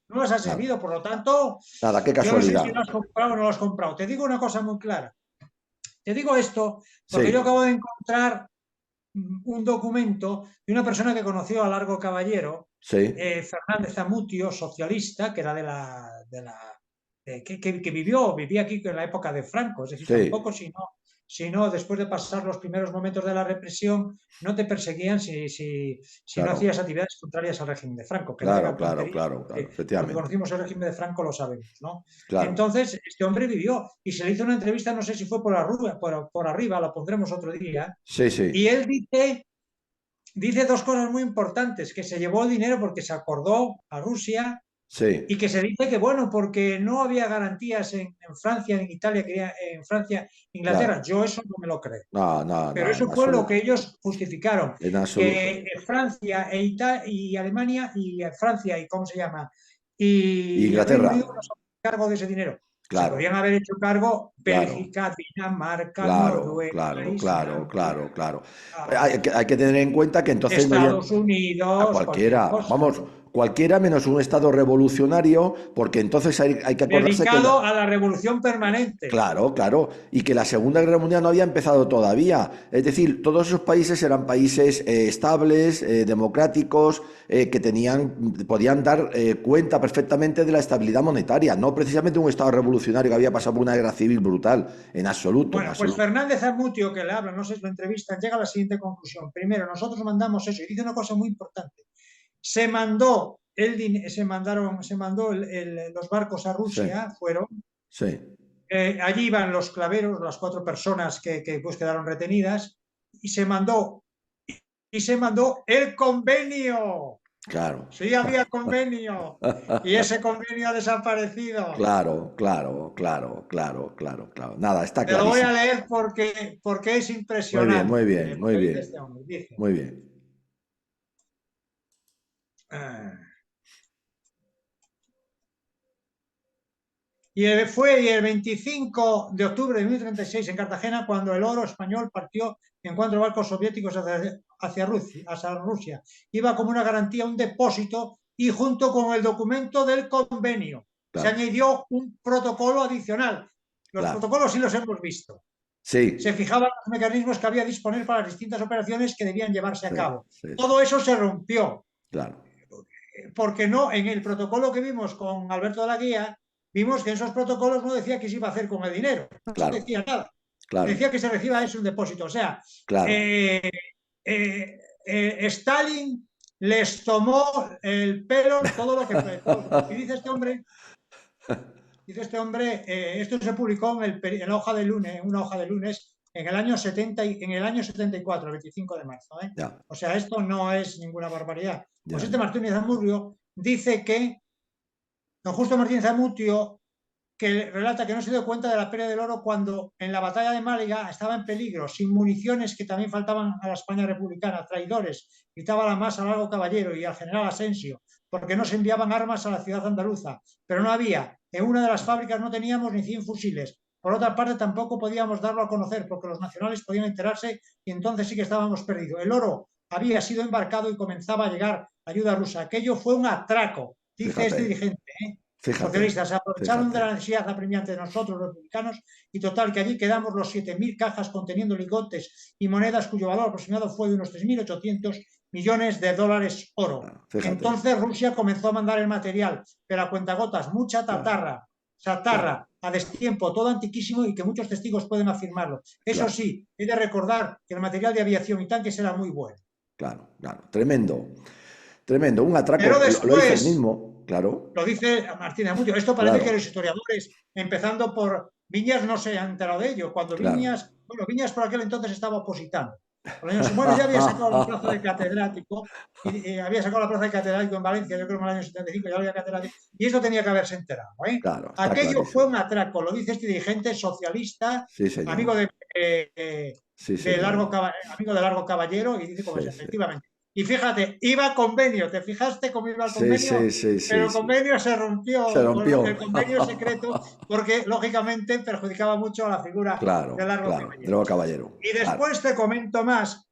no las ha claro. servido. Por lo tanto, Nada, qué yo no sé si casualidad. lo has comprado o no lo has comprado. Te digo una cosa muy clara. Te digo esto porque yo Sí, acabo de encontrar un documento de una persona que conoció a Largo Caballero, sí, Fernández Zamutio, socialista, que era que vivía aquí en la época de Franco, es decir, sí, tampoco sino después de pasar los primeros momentos de la represión, no te perseguían si no claro, hacías actividades contrarias al régimen de Franco, que no claro, eran claro, tonterías, claro, claro, porque los que efectivamente. conocimos el régimen de Franco lo sabemos, ¿no? Claro, Entonces, este hombre vivió y se le hizo una entrevista, no sé si fue por arriba, la pondremos otro día, sí, y sí, él dice dos cosas muy importantes: que se llevó el dinero porque se acordó a Rusia, y sí. que se dice que, bueno, porque no había garantías en Francia, en Italia, en Francia, Inglaterra. Claro. Yo eso no me lo creo. No, no, Pero no, en eso fue lo que absoluto. ellos justificaron, En absoluto. que Francia y Alemania y Francia y, ¿cómo se llama? Y Y el Reino Inglaterra, Unido no se hacían cargo de ese dinero. Se podían claro, haber hecho cargo claro, Bélgica, Dinamarca, claro, Noruega, claro, claro, Islandia, claro, claro. Hay que tener en cuenta que entonces no había Estados a Unidos, cualquier cualquiera, cosa. vamos, cualquiera menos un estado revolucionario, porque entonces hay que acordarse que Dedicado a la revolución permanente. claro, claro, y que la Segunda Guerra Mundial no había empezado todavía. Es decir, todos esos países eran países estables, democráticos, que podían dar cuenta perfectamente de la estabilidad monetaria, no precisamente un Estado revolucionario que había pasado por una guerra civil brutal, en absoluto, en Bueno, pues absoluto. Fernández Armutio, que le habla, no sé si lo entrevistan, llega a la siguiente conclusión. Primero, nosotros mandamos eso, y dice una cosa muy importante. Se mandó se mandó los barcos a sí, Rusia, fueron. sí, Allí iban los claveros, las 4 personas que pues quedaron retenidas, y se mandó, el convenio. claro. Sí, había convenio. Y ese convenio ha desaparecido. Claro, claro, claro, claro, claro, claro. Nada, está Te lo voy a clarísimo. leer porque es Muy bien, muy impresionante bien, lo muy que dice este bien, hombre. Dice, muy bien. ah, fue el 25 de octubre de 1036 en Cartagena cuando el oro español partió en 4 barcos soviéticos hacia Rusia. Iba como una garantía, un depósito, y junto con el documento del convenio se Claro, añadió un protocolo adicional. Los claro. protocolos sí los hemos visto. Se Sí, fijaban los mecanismos que había a disponer para las distintas operaciones que debían llevarse a sí, cabo. sí, sí. Todo eso se rompió, Claro, porque no, en el protocolo que vimos con Alberto de la Guía, vimos que en esos protocolos no decía qué se iba a hacer con el dinero, no se claro, decía nada, claro, decía que se reciba eso un depósito. O sea, claro. eh, Stalin les tomó el pelo todo lo que fue. Y dice este hombre, esto se publicó en la hoja de lunes, una hoja de lunes, en el año 70 en el año 74, el 25 de marzo. Ya, O sea, esto no es ninguna barbaridad. Pues ya, este ya. Martínez Amurrio dice que don Justo Martínez Amurrio, que relata que no se dio cuenta de la pérdida del oro cuando en la batalla de Málaga estaba en peligro, sin municiones que también faltaban a la España republicana, traidores, gritaba la más a Largo Caballero y al general Asensio, porque no se enviaban armas a la ciudad andaluza, pero no había, en una de las fábricas no teníamos ni 100 fusiles, por otra parte tampoco podíamos darlo a conocer porque los nacionales podían enterarse y entonces sí que estábamos perdidos. El oro había sido embarcado y comenzaba a llegar ayuda rusa. Aquello fue un atraco, dice este Fíjate, dirigente. fíjate, Socialistas se aprovecharon de fíjate. la necesidad apremiante de nosotros, los republicanos, y total que allí quedamos los 7.000 cajas conteniendo lingotes y monedas cuyo valor aproximado fue de unos 3.800 millones de dólares oro. Claro, fíjate, Entonces Rusia comenzó a mandar el material, pero a cuentagotas, mucha claro, claro, chatarra, a destiempo, todo antiquísimo y que muchos testigos pueden afirmarlo. Eso claro, sí, he de recordar que el material de aviación y tanques era muy bueno. claro, claro. Tremendo, tremendo. Un Pero atraco, lo dice el después, mismo, claro, lo dice Martínez Mucho. Esto parece que claro, los historiadores, empezando por Viñas, no se han enterado de ello. Cuando claro. Viñas por aquel entonces estaba opositando. Bueno, ya había sacado la plaza de catedrático, y había sacado la plaza de catedrático en Valencia, yo creo que en el año 75, ya había catedrático, y esto tenía que haberse enterado. Claro, está Aquello fue clarísimo. un atraco, lo dice este dirigente socialista, Sí, señor. amigo Sí, señor. amigo de Largo Caballero, y dice como es, Sí, sí. efectivamente. Y fíjate, iba a convenio, ¿te fijaste cómo iba el Sí, sí, convenio? sí, Pero sí, el sí. convenio se Se rompió, el rompió. convenio secreto, porque lógicamente perjudicaba mucho a la figura de Claro, Largo claro. Caballero. Droga caballero. Y Claro. después te comento más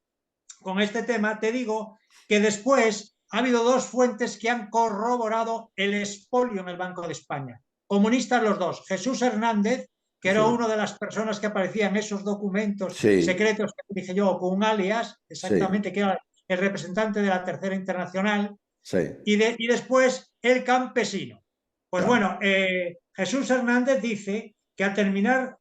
con este tema, te digo que después ha habido 2 fuentes que han corroborado el expolio en el Banco de España. Comunistas los dos. Jesús Hernández, que era Sí. una de las personas que aparecían en esos documentos Sí, secretos que dije yo, con un alias, sí, exactamente, que era el representante de la Tercera Internacional, sí. y después el campesino. Pues Claro. bueno, Jesús Hernández dice que al terminar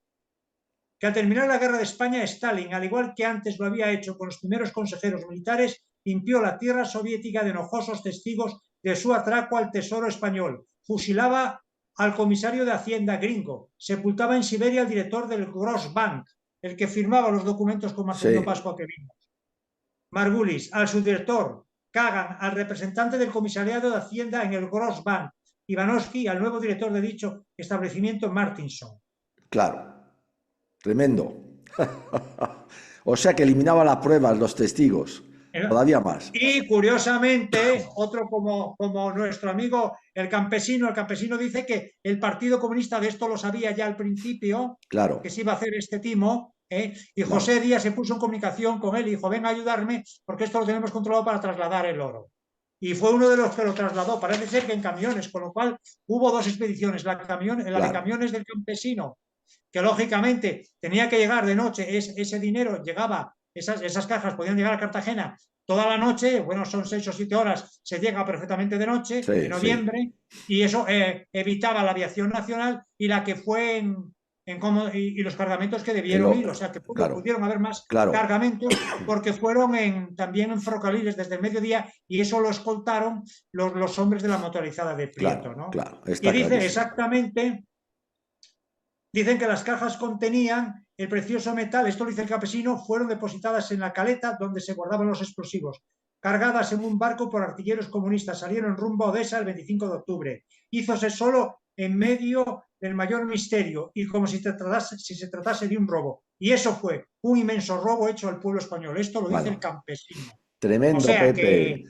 la guerra de España, Stalin, al igual que antes lo había hecho con los primeros consejeros militares, limpió la tierra soviética de enojosos testigos de su atraco al tesoro español, fusilaba al comisario de Hacienda gringo, sepultaba en Siberia al director del Grossbank, el que firmaba los documentos con Marcelino Sí, Pascua que vimos, Margulis, al subdirector, Kagan, al representante del comisariado de Hacienda en el Grossbank, Ivanovsky, al nuevo director de dicho establecimiento, Martinson. claro. Tremendo. O sea que eliminaba las pruebas, los testigos. Todavía más. Y curiosamente, otro como nuestro amigo el campesino dice que el Partido Comunista de esto lo sabía ya al principio, Claro, que se iba a hacer este timo, y José claro. Díaz se puso en comunicación con él y dijo, ven a ayudarme porque esto lo tenemos controlado para trasladar el oro. Y fue uno de los que lo trasladó, parece ser que en camiones, con lo cual hubo 2 expediciones, la de Claro. camiones del campesino, que lógicamente tenía que llegar de noche, ese dinero llegaba, esas cajas podían llegar a Cartagena toda la noche, bueno, son 6 o 7 horas, se llega perfectamente de noche, en Sí, sí. noviembre, y eso evitaba la aviación nacional y la que fue y los cargamentos que debieron ir, o sea que Claro, pudieron haber más claro, cargamentos porque fueron también en ferrocarriles desde el mediodía y eso lo escoltaron los hombres de la motorizada de Prieto, claro, ¿no? claro, Y está dice clarísimo. exactamente, dicen que las cajas contenían el precioso metal, esto lo dice el campesino, fueron depositadas en la caleta donde se guardaban los explosivos, cargadas en un barco por artilleros comunistas, salieron rumbo a Odessa el 25 de octubre. Hízose solo en medio del mayor misterio y como si se tratase de un robo. Y eso fue un inmenso robo hecho al pueblo español. Esto lo dice el Bueno, campesino. O tremendo, sea Pepe, que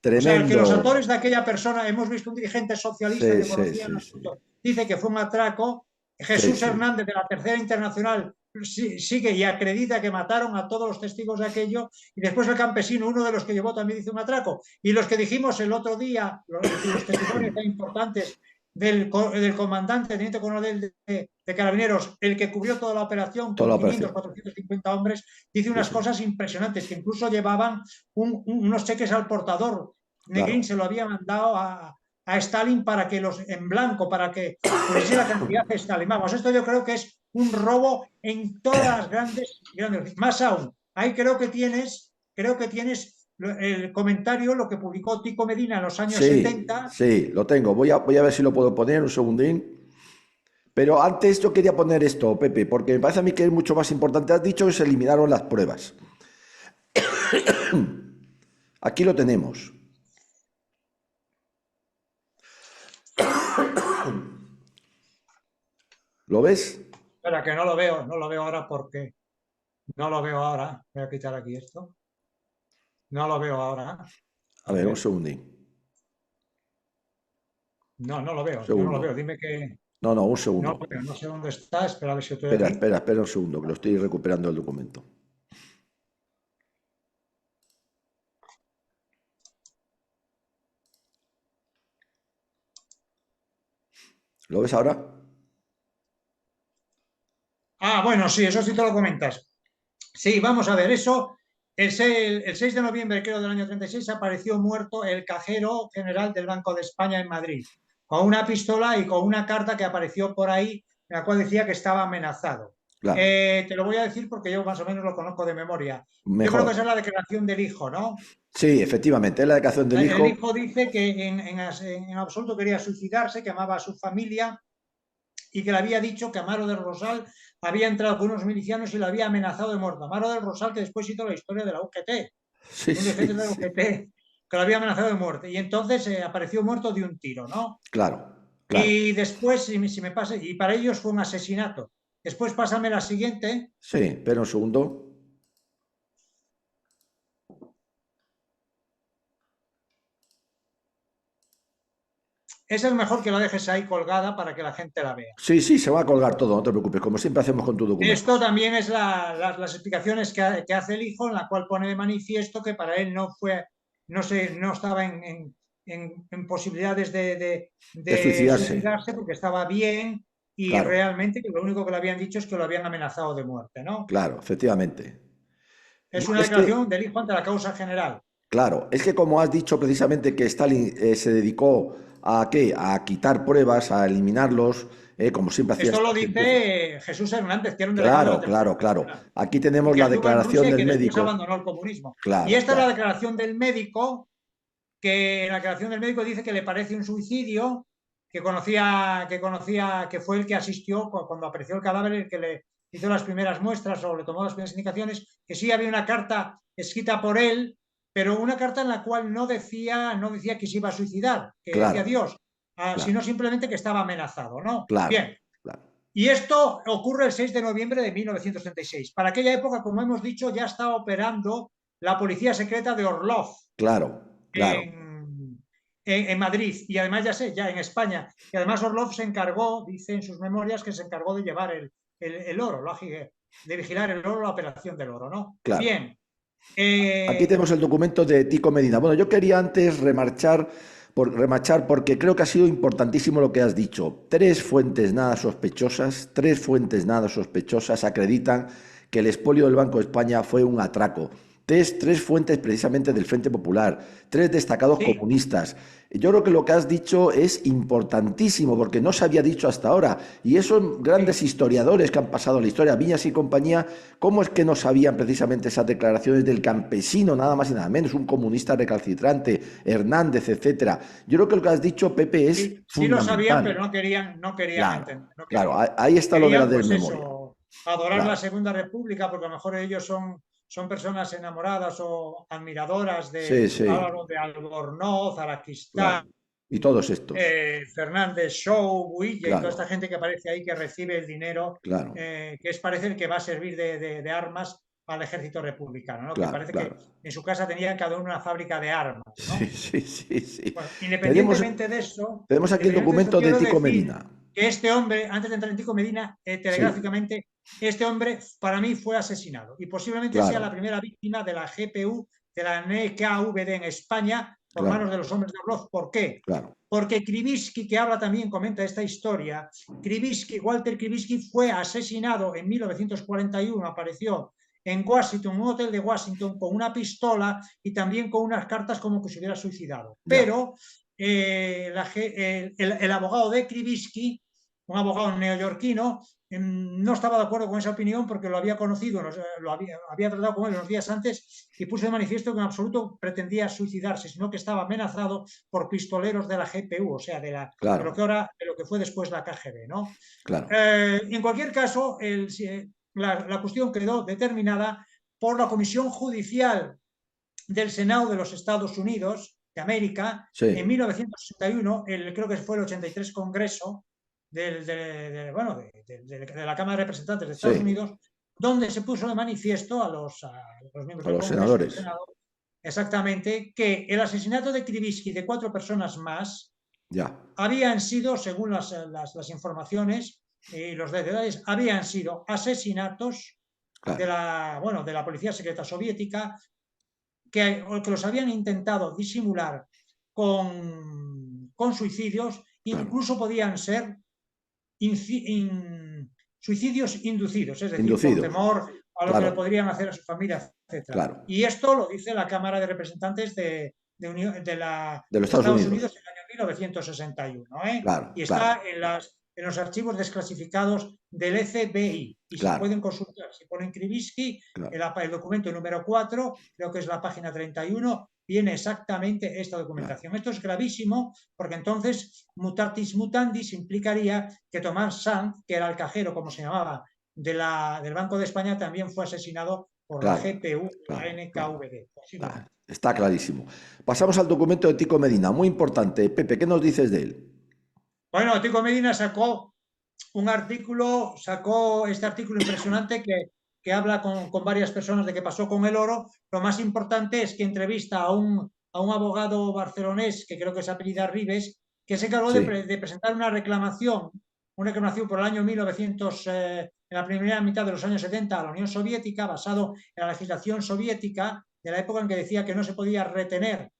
que los tremendo. autores de aquella persona, hemos visto un dirigente socialista Sí, que sí, conocía el sí, sí, asunto, dice que fue un atraco. sí, Jesús sí. Hernández de la Tercera Internacional sigue y acredita que mataron a todos los testigos de aquello, y después el campesino, uno de los que llevó, también dice un atraco. Y los que dijimos el otro día, los testimonios tan importantes del comandante, teniente coronel de Carabineros, el que cubrió toda la operación Toda con la 500, operación. 450 hombres, dice Sí, unas sí, cosas impresionantes, que incluso llevaban unos cheques al portador. Negrín claro. se lo había mandado a Stalin para que en blanco, para que pusiese la cantidad de Stalin. Vamos, esto yo creo que es un robo en todas las grandes. Más aún, ahí creo que tienes el comentario, lo que publicó Tico Medina en los años Sí, 70. sí, lo tengo. Voy a ver si lo puedo poner un segundín. Pero antes yo quería poner esto, Pepe, porque me parece a mí que es mucho más importante. Has dicho que se eliminaron las pruebas. Aquí lo tenemos. ¿Lo ves? Espera, que no lo veo ahora porque no lo veo ahora. Voy a quitar aquí esto. No lo veo ahora. A A ver, un ver. segundín. No, no lo Un veo. Yo no lo segundo. veo. Dime que No, no, un no segundo. lo veo. No sé dónde está. Espera a ver si estoy Espera, aquí. espera, espera un segundo, que lo estoy recuperando el documento. ¿Lo ves ahora? Ah, bueno, sí, eso sí te lo comentas. Sí, vamos a ver, eso, el 6 de noviembre, creo, del año 36, apareció muerto el cajero general del Banco de España en Madrid, con una pistola y con una carta que apareció por ahí, en la cual decía que estaba amenazado. Claro, Te lo voy a decir porque yo más o menos lo conozco de memoria. Yo creo que esa es mejor. la declaración del hijo, ¿no? Sí, efectivamente, es la declaración del El hijo. hijo dice que en absoluto quería suicidarse, que amaba a su familia y que le había dicho que Amaro del Rosal había entrado con unos milicianos y lo había amenazado de muerte. Amaro del Rosal, que después hizo la historia de la UGT, Sí, un sí, defensor de la sí. UGT, que lo había amenazado de muerte. Y entonces apareció muerto de un tiro, ¿no? Claro, claro. Y después, si me pasa, y para ellos fue un asesinato. Después pásame la siguiente. Sí, espera un segundo. Esa es mejor que la dejes ahí colgada para que la gente la vea. Sí, sí, se va a colgar todo, no te preocupes, como siempre hacemos con tu documento. Esto también es las explicaciones que hace el hijo, en la cual pone de manifiesto que para él no estaba en posibilidades De de suicidarse. suicidarse porque estaba bien y Claro, realmente que lo único que le habían dicho es que lo habían amenazado de muerte, ¿no? claro, efectivamente. Es una Es que, declaración del hijo ante la causa general. claro, es que como has dicho precisamente que Stalin se dedicó a qué, a quitar pruebas, a eliminarlos, como siempre hacía Esto lo esta gentuza. dice Jesús Hernández, que era un delegado de la Claro, Tercera claro, claro. Internacional Aquí y tenemos que la estuvo en declaración Rusia y del que después médico. abandonó el comunismo. Y Claro, esta es la claro. declaración del médico, que en la declaración del médico dice que le parece un suicidio, que fue el que asistió cuando apareció el cadáver, el que le hizo las primeras muestras o le tomó las primeras indicaciones, que sí había una carta escrita por él, pero una carta en la cual no decía que se iba a suicidar, que decía Claro, Dios, claro, sino simplemente que estaba amenazado, ¿no? claro, Bien, claro, y esto ocurre el 6 de noviembre de 1936. Para aquella época, como hemos dicho, ya estaba operando la policía secreta de Orlov, claro, claro, en Madrid y además ya en España. Y además Orlov se encargó, dice en sus memorias, que se encargó de llevar el oro, de vigilar el oro, la operación del oro, ¿no? claro. Bien. Aquí tenemos el documento de Tico Medina. Bueno, yo quería antes remachar porque creo que ha sido importantísimo lo que has dicho. Tres fuentes nada sospechosas acreditan que el expolio del Banco de España fue un atraco. tres fuentes precisamente del Frente Popular, tres destacados Sí, comunistas. Yo creo que lo que has dicho es importantísimo porque no se había dicho hasta ahora. Y esos grandes sí. historiadores que han pasado la historia, Viñas y compañía, ¿cómo es que no sabían precisamente esas declaraciones del campesino, nada más y nada menos, un comunista recalcitrante, Hernández, etcétera? Yo creo que lo que has dicho, Pepe, es Sí, sí lo sabían, pero fundamental. no querían Claro, entender, no claro, querían. ahí está lo de la Querían, pues desmemoria. eso, adorar la Claro, Segunda República, porque a lo mejor ellos son personas enamoradas o admiradoras de sí, sí, Álvaro de Albornoz, Araquistá, claro. Y todos estos, Fernández Shaw, Builla y toda esta claro, gente que aparece ahí que recibe el dinero, claro, que es parece el que va a servir de armas al ejército republicano, ¿no? Que claro, parece que claro. en su casa tenían cada uno una fábrica de armas, Sí, ¿no? sí, sí, sí. Bueno, Tenemos, tenemos aquí el independientemente de eso, documento de quiero Tico decir Medina. que este hombre, antes de entrar en Tico Medina, Sí, telegráficamente, este hombre para mí fue asesinado y posiblemente sea la claro, primera víctima de la GPU, de la NKVD en España, por manos claro, de los hombres de Orloz. ¿Por qué? claro. Porque Krivitsky, que habla también, comenta esta historia, Walter Krivitsky fue asesinado en 1941, apareció en Washington, un hotel de Washington, con una pistola y también con unas cartas como que se hubiera suicidado. Ya, Pero el abogado de Krivitsky, un abogado neoyorquino, no estaba de acuerdo con esa opinión porque lo había conocido, había tratado con él unos días antes y puso de manifiesto que en absoluto pretendía suicidarse, sino que estaba amenazado por pistoleros de la GPU, o sea, claro, de lo que fue después la KGB, ¿no? claro. En cualquier caso, la cuestión quedó determinada por la Comisión Judicial del Senado de los Estados Unidos de América en Sí, 1961, creo que fue el 83 Congreso bueno, de la Cámara de Representantes de Estados sí. Unidos, donde se puso de manifiesto a los miembros A del los Congreso y del senadores. Senado exactamente que el asesinato de Krivitsky y de 4 personas más Ya, habían sido, según las informaciones y los detalles, habían sido asesinatos claro, bueno, de la policía secreta soviética que los habían intentado disimular con suicidios, claro. incluso podían ser suicidios inducidos, es decir, por Inducidos. temor a lo que le Claro, podrían hacer a su familia, etcétera. claro. Y esto lo dice la Cámara de Representantes De los de Estados Estados Unidos. Unidos en el año 1961, ¿eh? Claro, Y claro, está en los archivos desclasificados del FBI y se claro, pueden consultar. Si ponen Krivitsky, claro, el documento número 4, creo que es la página 31, viene exactamente esta claro. documentación. Esto es gravísimo porque entonces mutatis mutandis implicaría que Tomás Sanz, que era el cajero, como se llamaba, del Banco de España, también fue asesinado por la Claro, GPU, la claro, claro. NKVD, Ah, posiblemente. está clarísimo. Pasamos al documento de Tico Medina, muy importante. Pepe, ¿qué nos dices de él? Bueno, Tico Medina sacó este artículo impresionante que habla con varias personas de qué pasó con el oro. Lo más importante es que entrevista a un abogado barcelonés, que creo que es apellida Ribes, que se encargó Sí, de presentar una reclamación por el año 1900, en la primera mitad de los años 70 a la Unión Soviética, basado en la legislación soviética de la época en que decía que no se podía retener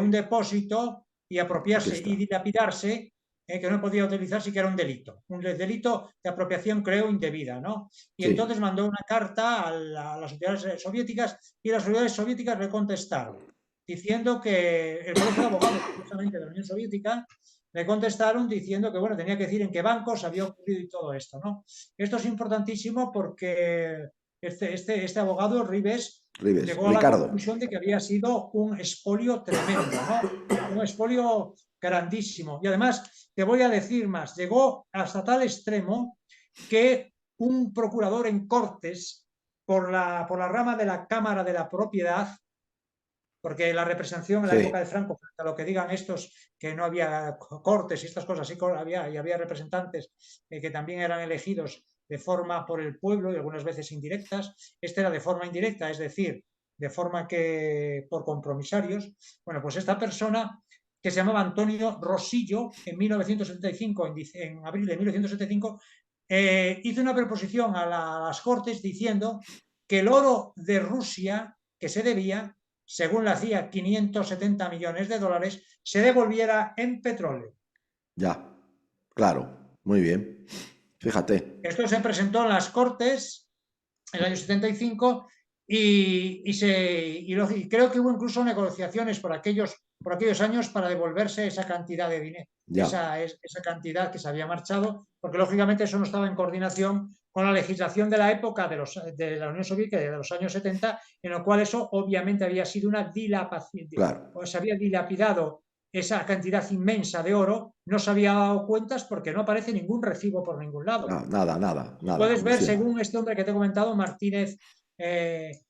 un depósito y aquí apropiarse y está. dilapidarse, que no podía utilizar si que era un delito de apropiación, creo, indebida, ¿no? Y Sí, entonces mandó una carta a las autoridades soviéticas y las autoridades soviéticas le contestaron diciendo que el Colegio de Abogados, curiosamente, de la Unión Soviética, le contestaron diciendo que, bueno, tenía que decir en qué bancos había ocurrido y todo esto, ¿no? Esto es importantísimo porque este abogado, Ribes, Ribes, llegó a la Ricardo. conclusión de que había sido un expolio tremendo, ¿no? Un expolio grandísimo. Y además, te voy a decir más, llegó hasta tal extremo que un procurador en Cortes, por la rama de la Cámara de la Propiedad, porque la representación en la época Sí, de Franco, frente a lo que digan estos, que no había cortes y estas cosas, sí había representantes que también eran elegidos de forma por el pueblo y algunas veces indirectas. Este era de forma indirecta, es decir, de forma que por compromisarios. Bueno, pues esta persona que se llamaba Antonio Rosillo en 1975, en abril de 1975, hizo una proposición a las Cortes diciendo que el oro de Rusia que se debía, según la CIA, 570 millones de dólares, se devolviera en petróleo. ya, claro, muy bien. Fíjate. Esto se presentó en las Cortes en el año 75 y creo que hubo incluso negociaciones por aquellos años para devolverse esa cantidad de dinero, Ya, esa cantidad que se había marchado, porque lógicamente eso no estaba en coordinación con la legislación de la época de la Unión Soviética de los años 70, en lo cual eso obviamente había sido una dilapación, claro. o se había dilapidado esa cantidad inmensa de oro, no se había dado cuentas porque no aparece ningún recibo por ningún lado. Nada, nada, nada, Puedes como ver, siempre. según este hombre que te he comentado, eh,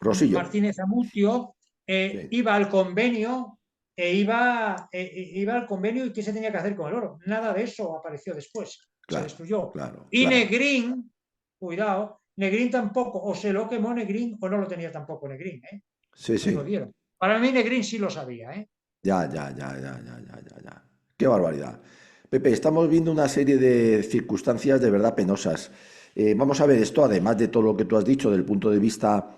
Rosillo. Martínez Amutio, Sí, iba al convenio iba al convenio y qué se tenía que hacer con el oro. Nada de eso apareció después, se claro, destruyó. claro, Y claro. Negrín, cuidado, Negrín tampoco, o se lo quemó Negrín o no lo tenía tampoco Negrín, Sí, no se lo sí. dieron. Para mí Negrín sí lo sabía, ¿eh? Ya, ya, ya, ya, ya, ya, ya, ya. Qué barbaridad. Pepe, estamos viendo una serie de circunstancias de verdad penosas. Vamos a ver esto, además de todo lo que tú has dicho, del punto de vista,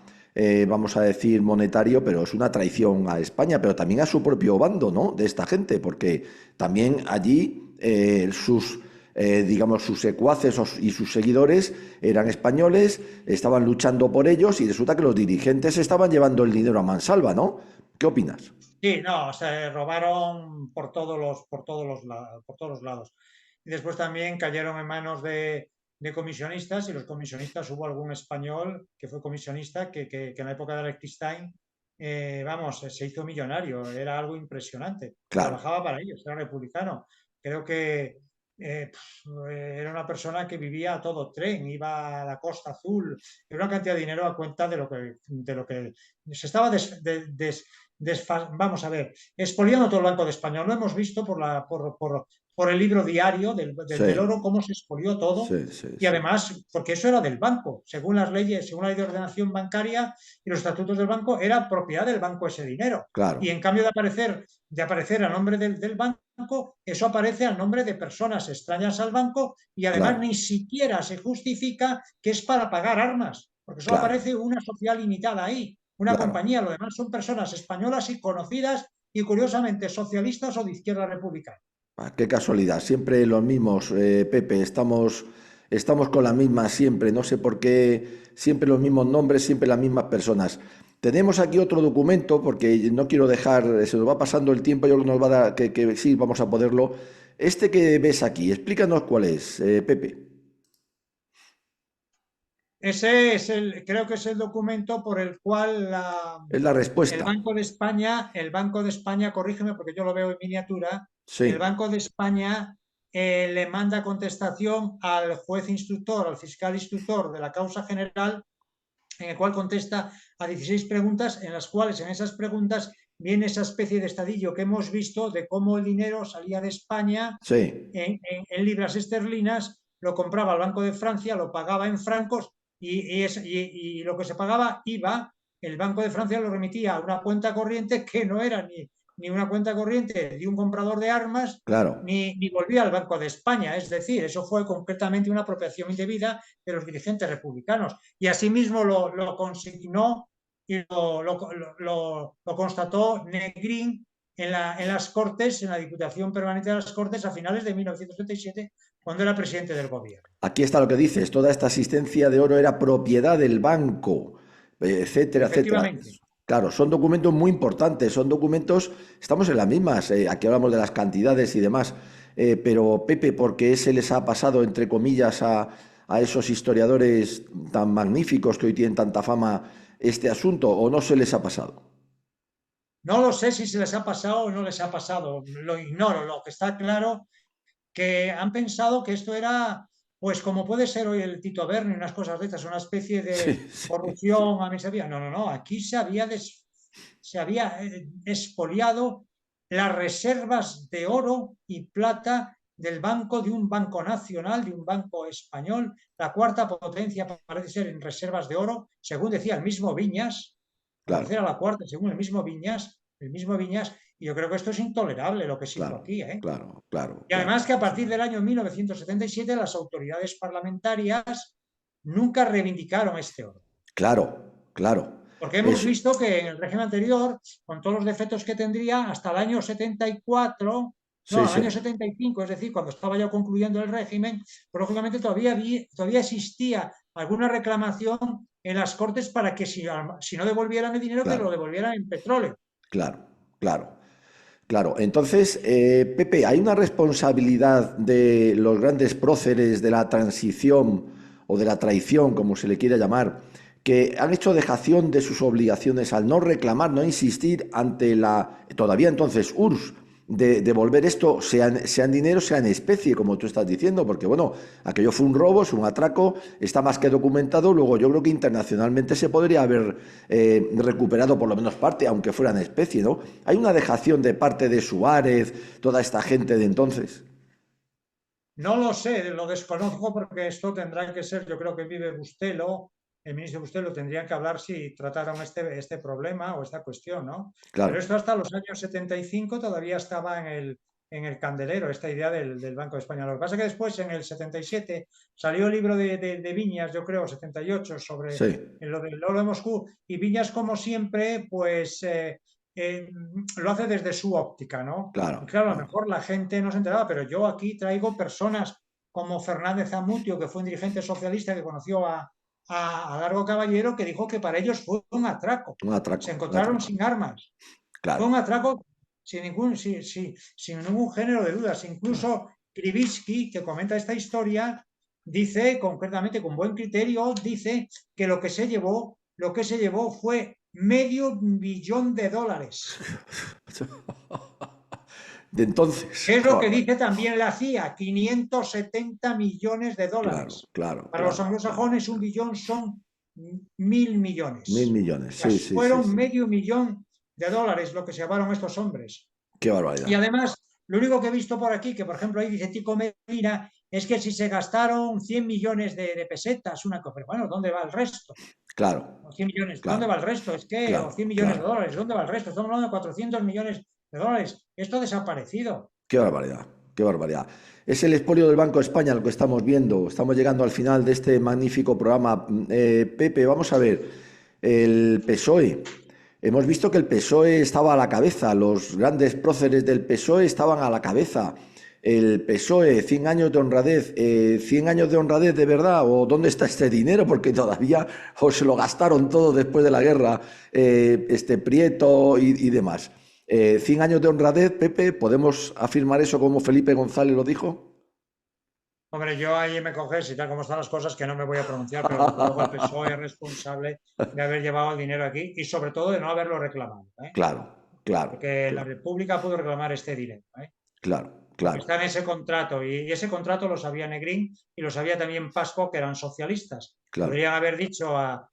vamos a decir, monetario, pero es una traición a España, pero también a su propio bando, ¿no? De esta gente, porque también allí digamos, sus secuaces y sus seguidores eran españoles, estaban luchando por ellos y resulta que los dirigentes estaban llevando el dinero a mansalva, ¿no? ¿Qué opinas? Sí, no, se robaron por todos los lados. Y después también cayeron en manos de comisionistas y los comisionistas hubo algún español que fue comisionista que en la época de Liechtenstein, vamos, se hizo millonario, era algo impresionante. Claro, Trabajaba para ellos, era republicano. Creo que era una persona que vivía a todo tren, iba a la Costa Azul, era una cantidad de dinero a cuenta de lo que se estaba vamos a ver, expoliando todo el Banco de España. Lo hemos visto por el libro diario del sí, oro, cómo se expolió todo. sí, sí, Y sí, además, porque eso era del banco, según las leyes, según la ley de ordenación bancaria y los estatutos del banco, era propiedad del banco ese dinero. Y claro, en cambio de aparecer a nombre del banco, eso aparece a nombre de personas extrañas al banco y además claro, ni siquiera se justifica que es para pagar armas, porque solo claro, aparece una sociedad limitada ahí, una claro. compañía, lo demás son personas españolas y conocidas y curiosamente socialistas o de izquierda republicana. Ah, qué casualidad, siempre los mismos, Pepe, estamos con la misma siempre, no sé por qué, siempre los mismos nombres, siempre las mismas personas. Tenemos aquí otro documento, porque no quiero dejar, se nos va pasando el tiempo, yo creo que nos va a dar, que sí, vamos a poderlo. Este que ves aquí, explícanos cuál es, Pepe. Ese creo que es el documento por el cual Es la respuesta. El Banco de España, corrígeme porque yo lo veo en miniatura, el Sí, Banco de España le manda contestación al juez instructor, al fiscal instructor de la causa general, en el cual contesta a 16 preguntas, en las cuales en esas preguntas viene esa especie de estadillo que hemos visto de cómo el dinero salía de España sí, en libras esterlinas, lo compraba el Banco de Francia, lo pagaba en francos y lo que se pagaba IVA, el Banco de Francia lo remitía a una cuenta corriente que no era ni una cuenta corriente de un comprador de armas, claro, ni volvía al Banco de España. Es decir, eso fue concretamente una apropiación indebida de los dirigentes republicanos. Y asimismo lo consignó y lo constató Negrín en las Cortes, en la Diputación Permanente de las Cortes a finales de 1977, cuando era presidente del gobierno. aquí está lo que dices, toda esta asistencia de oro era propiedad del banco, etcétera, etcétera. Efectivamente. Claro, son documentos muy importantes, son documentos, estamos en las mismas, aquí hablamos de las cantidades y demás, pero Pepe, ¿por qué se les ha pasado, entre comillas, a esos historiadores tan magníficos que hoy tienen tanta fama este asunto, o no se les ha pasado? No lo sé si se les ha pasado o no les ha pasado, lo ignoro. Lo que está claro que han pensado que esto era, pues como puede ser hoy el Tito Berni, unas cosas de estas, una especie de Sí, sí, sí. corrupción administrativa. No, no, no, aquí se había expoliado las reservas de oro y plata del banco, de un banco nacional, de un banco español, la cuarta potencia parece ser en reservas de oro, según decía el mismo Viñas, la Claro, tercera, la cuarta, según el mismo Viñas, y yo creo que esto es intolerable lo que se hizo claro, aquí, ¿eh? claro, claro, Y claro. además que a partir del año 1977 las autoridades parlamentarias nunca reivindicaron este oro. Claro, claro. Porque hemos Es, visto que en el régimen anterior, con todos los defectos que tendría, hasta el año 74, no, sí, al año sí, 75, es decir, cuando estaba ya concluyendo el régimen, pues, lógicamente todavía existía alguna reclamación en las Cortes para que si no devolvieran el dinero, que lo claro, devolvieran en petróleo. claro, claro. Claro, entonces, Pepe, ¿hay una responsabilidad de los grandes próceres de la transición o de la traición, como se le quiera llamar, que han hecho dejación de sus obligaciones al no reclamar, no insistir ante la, todavía entonces, URSS, de devolver esto, sea en dinero, sea en especie, como tú estás diciendo? Porque, bueno, aquello fue un robo, es un atraco, está más que documentado. Luego yo creo que internacionalmente se podría haber recuperado por lo menos parte, aunque fuera en especie, ¿no? ¿Hay una dejación de parte de Suárez, toda esta gente de entonces? No lo sé, lo desconozco porque esto tendrá que ser, yo creo que vive Bustelo, el ministro Bustelo tendría que hablar si trataron este problema o esta cuestión, ¿no? Pero Claro, esto hasta los años 75 todavía estaba en el candelero, esta idea del Banco de España. Lo que pasa es que después, en el 77, salió el libro de Viñas, yo creo, 78, sobre sí, lo del oro de Moscú, y Viñas, como siempre, pues eh, lo hace desde su óptica, ¿no? Y claro, claro, a lo claro. mejor la gente no se enteraba, pero yo aquí traigo personas como Fernández Amutio, que fue un dirigente socialista que conoció a Largo Caballero, que dijo que para ellos fue un atraco. Un Se atraco, un encontraron atraco. sin armas. Fue Claro, un atraco sin ningún género de dudas. claro. Incluso Krivitsky, que comenta esta historia, dice, concretamente con buen criterio, dice que lo que se llevó fue $500 millones. De entonces, ¿Qué es qué lo que barbaridad. dice también la CIA? 570 millones de Claro, dólares. claro, Para los claro, claro, anglosajones, un claro. billón son 1.000 millones. 1.000 millones, sí, Pues sí, sí, fueron sí. $500 millones lo que se llevaron estos hombres. Qué Y barbaridad. además, lo único que he visto por aquí, que por ejemplo ahí dice Tico Medina, es que si se gastaron 100 millones de pesetas, una cosa, pero bueno, ¿dónde va el resto? Claro, O 100 millones, ¿dónde claro, va el resto? Es que, o claro, 100 millones de claro. dólares, ¿dónde va el resto? Estamos hablando de 400 millones de dólares. Esto ha desaparecido. Qué barbaridad, qué barbaridad. Es el expolio del Banco de España lo que estamos viendo. Estamos llegando al final de este magnífico programa. Pepe, vamos a ver. El PSOE. Hemos visto que el PSOE estaba a la cabeza. Los grandes próceres del PSOE estaban a la cabeza. El PSOE, 100 años de honradez. ¿100 años de honradez de verdad? ¿O dónde está este dinero? Porque todavía o se lo gastaron todo después de la guerra, este Prieto y demás. 100 años de honradez, Pepe, ¿podemos afirmar eso como Felipe González lo dijo? Hombre, yo ahí me coges y tal como están las cosas que no me voy a pronunciar, pero desde luego el PSOE es responsable de haber llevado el dinero aquí y sobre todo de no haberlo reclamado, ¿eh? Claro, claro, Porque la claro, República pudo reclamar este dinero, ¿eh? claro, Porque claro, está en ese contrato y ese contrato lo sabía Negrín y lo sabía también Pasco, que eran socialistas. claro, Podrían haber dicho a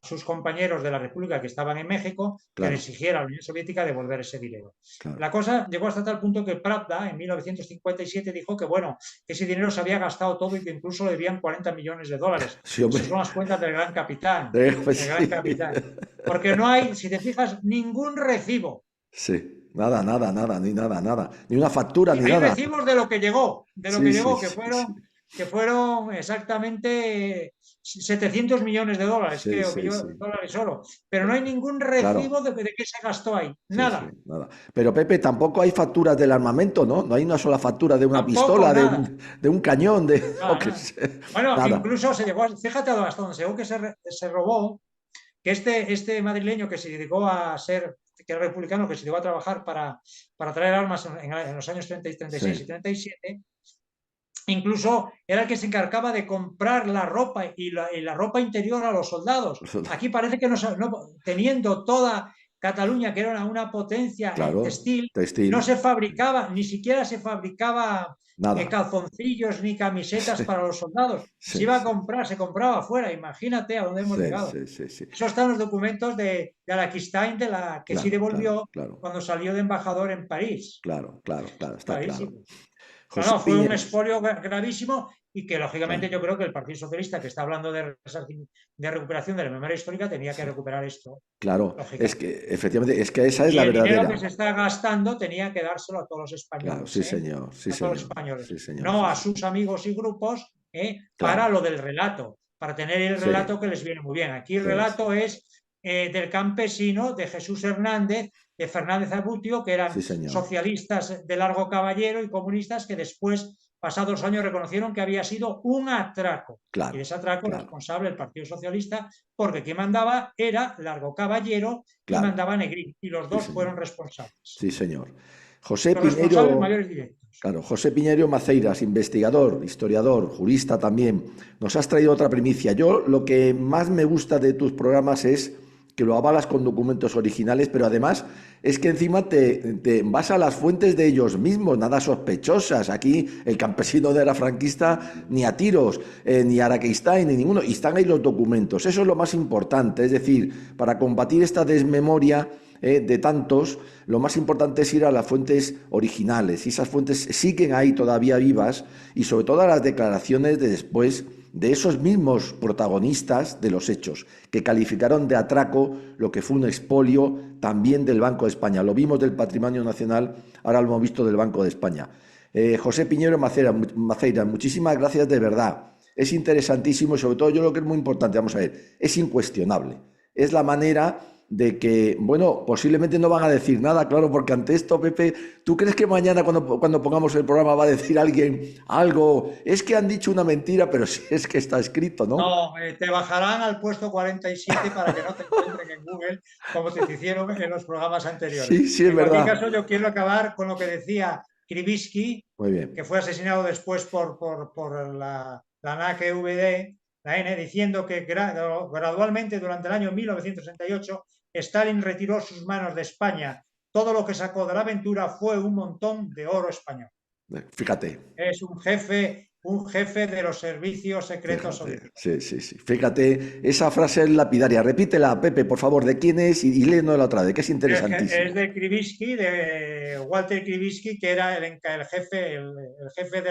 sus compañeros de la República que estaban en México que le claro, exigiera a la Unión Soviética devolver ese dinero. claro. La cosa llegó hasta tal punto que Pravda en 1957 dijo que, bueno, que ese dinero se había gastado todo y que incluso le debían 40 millones de dólares. Sí, Esas son hombre. las cuentas del gran capitán, Pues el gran sí. capitán. Porque no hay, si te fijas, ningún recibo. Sí, nada, nada, nada, ni nada, nada. Ni una factura, Y ni hay nada. recibos de lo Sí, que sí, llegó, sí, sí. que fueron exactamente 700 millones de dólares, Sí, creo, sí, millones sí. de dólares solo. Pero no hay ningún recibo Claro, de qué se gastó ahí. sí, sí, Nada. nada. Pero Pepe, tampoco hay facturas del armamento, ¿no? No hay una sola factura de una Tampoco pistola, nada. de un cañón, de lo Nada, que nada. sea. Bueno, Nada. incluso se llegó, fíjate hasta donde se llegó que se robó, que este madrileño que se dedicó a ser, que era republicano, que se dedicó a trabajar para traer armas en los años 30 y Sí. 36 y 37, incluso era el que se encargaba de comprar la ropa y la ropa interior a los soldados. Aquí parece que teniendo toda Cataluña, que era una potencia Claro, textil, textil, no se fabricaba, ni siquiera se fabricaba nada. calzoncillos ni camisetas para los soldados. Se Sí, iba a sí, comprar, se compraba afuera. Imagínate a dónde hemos sí, llegado. sí, sí, sí. Eso está en los documentos de Araquistain, que sí Claro, claro, devolvió claro, cuando salió de embajador en París. claro, claro, claro, está claro. Clarísimo. No, José no, fue un Piñeros, expolio gravísimo y que lógicamente claro, yo creo que el Partido Socialista, que está hablando de recuperación de la memoria histórica, tenía que sí, recuperar esto, claro. Es lógicamente. que, efectivamente, es que esa es Y la el dinero que verdadera. se está gastando tenía que dárselo a todos los Claro, españoles, sí, ¿eh? señor, sí, A todos los señor, españoles, sí, señor, no sí, a señor. sus amigos y grupos, para Claro, lo del relato, para tener el sí, relato que les viene muy bien. Aquí el sí, relato sí, es del campesino, de Jesús Hernández, de Fernández Arbutio, que sí, eran señor. socialistas de Largo Caballero y comunistas que después pasados años reconocieron que había sido un atraco. Y Claro, de ese atraco claro, responsable el Partido Socialista, porque quien mandaba era Largo Caballero y claro. mandaba Negrín, y los Sí, dos señor. fueron responsables. Sí, señor. José Los responsables Piñeiro, mayores directos. claro, José Piñeiro Maceiras, investigador, historiador, jurista también, nos has traído otra primicia. Yo lo que más me gusta de tus programas es que lo avalas con documentos originales, pero además es que encima te vas a las fuentes de ellos mismos, nada sospechosas. Aquí el campesino no era franquista ni a tiros, ni Araquistain, ni ninguno, y están ahí los documentos. Eso es lo más importante, es decir, para combatir esta desmemoria de tantos, lo más importante es ir a las fuentes originales, y esas fuentes siguen ahí todavía vivas, y sobre todo a las declaraciones de después de esos mismos protagonistas de los hechos, que calificaron de atraco lo que fue un expolio también del Banco de España. Lo vimos del Patrimonio Nacional, ahora lo hemos visto del Banco de España. José Piñeiro Maceiras, muchísimas gracias de verdad. Es interesantísimo y sobre todo yo lo que es muy importante, vamos a ver, es incuestionable. Es la manera de que, bueno, posiblemente no van a decir nada, claro, porque ante esto, Pepe, ¿tú crees que mañana cuando pongamos el programa va a decir alguien algo? Es que han dicho una mentira, pero sí es que está escrito, ¿no? No, te bajarán al puesto 47 para que no te encuentren en Google como te hicieron en los programas anteriores. Sí, sí, es En cualquier verdad. caso, yo quiero acabar con lo que decía Krivitsky, Muy bien. que fue asesinado después por la NKVD, la N, diciendo que gradualmente durante el año 1968 Stalin retiró sus manos de España. Todo lo que sacó de la aventura fue un montón de oro español. Fíjate. Es un jefe de los servicios secretos Fíjate, soviéticos. sí, sí, sí. Fíjate, esa frase es lapidaria. Repítela, Pepe, por favor, ¿de quién es? Y léenos la otra vez, que es Es interesantísima. de Krivitsky, de Walter Krivitsky, que era el jefe, jefe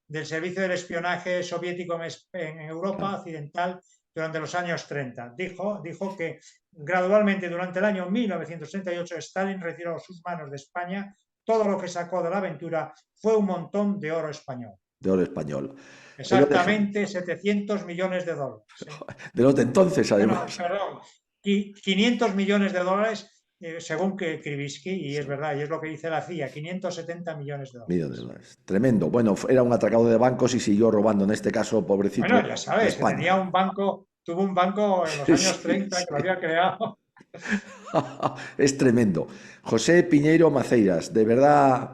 del servicio del espionaje soviético en Europa Claro, occidental durante los años 30. Dijo que gradualmente durante el año 1968 Stalin retiró sus manos de España. Todo lo que sacó de la aventura fue un montón de oro español. de oro español. Ahí lo dejamos. Exactamente 700 millones de dólares. ¿Eh? De los de entonces, Bueno, además. perdón, 500 millones de dólares según que Krivitsky, y es Sí, verdad, y es lo que dice la CIA, 570 millones de millones de dólares. dólares. Tremendo. Bueno, era un atracado de bancos y siguió robando, en este caso, pobrecito, Bueno, ya a sabes, que España. tenía un banco, tuvo un banco en los Sí, años sí, 30 que lo sí. había creado. Es tremendo. José Piñeiro Maceiras, de verdad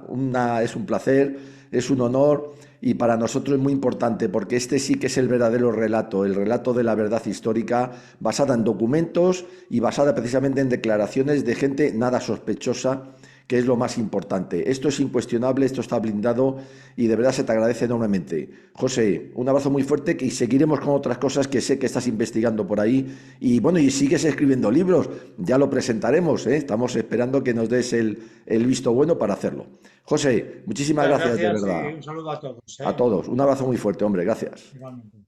es un placer, es un honor y para nosotros es muy importante porque este sí que es el verdadero relato, el relato de la verdad histórica basada en documentos y basada precisamente en declaraciones de gente nada sospechosa, que es lo más importante. Esto es incuestionable, esto está blindado y de verdad se te agradece enormemente. José, un abrazo muy fuerte y seguiremos con otras cosas que sé que estás investigando por ahí y bueno, y sigues escribiendo libros, ya lo presentaremos, ¿eh? Estamos esperando que nos des el visto bueno para hacerlo. José, muchísimas Muchas gracias de gracias y verdad un saludo a todos. a todos. Un abrazo muy fuerte, hombre, gracias. Igualmente.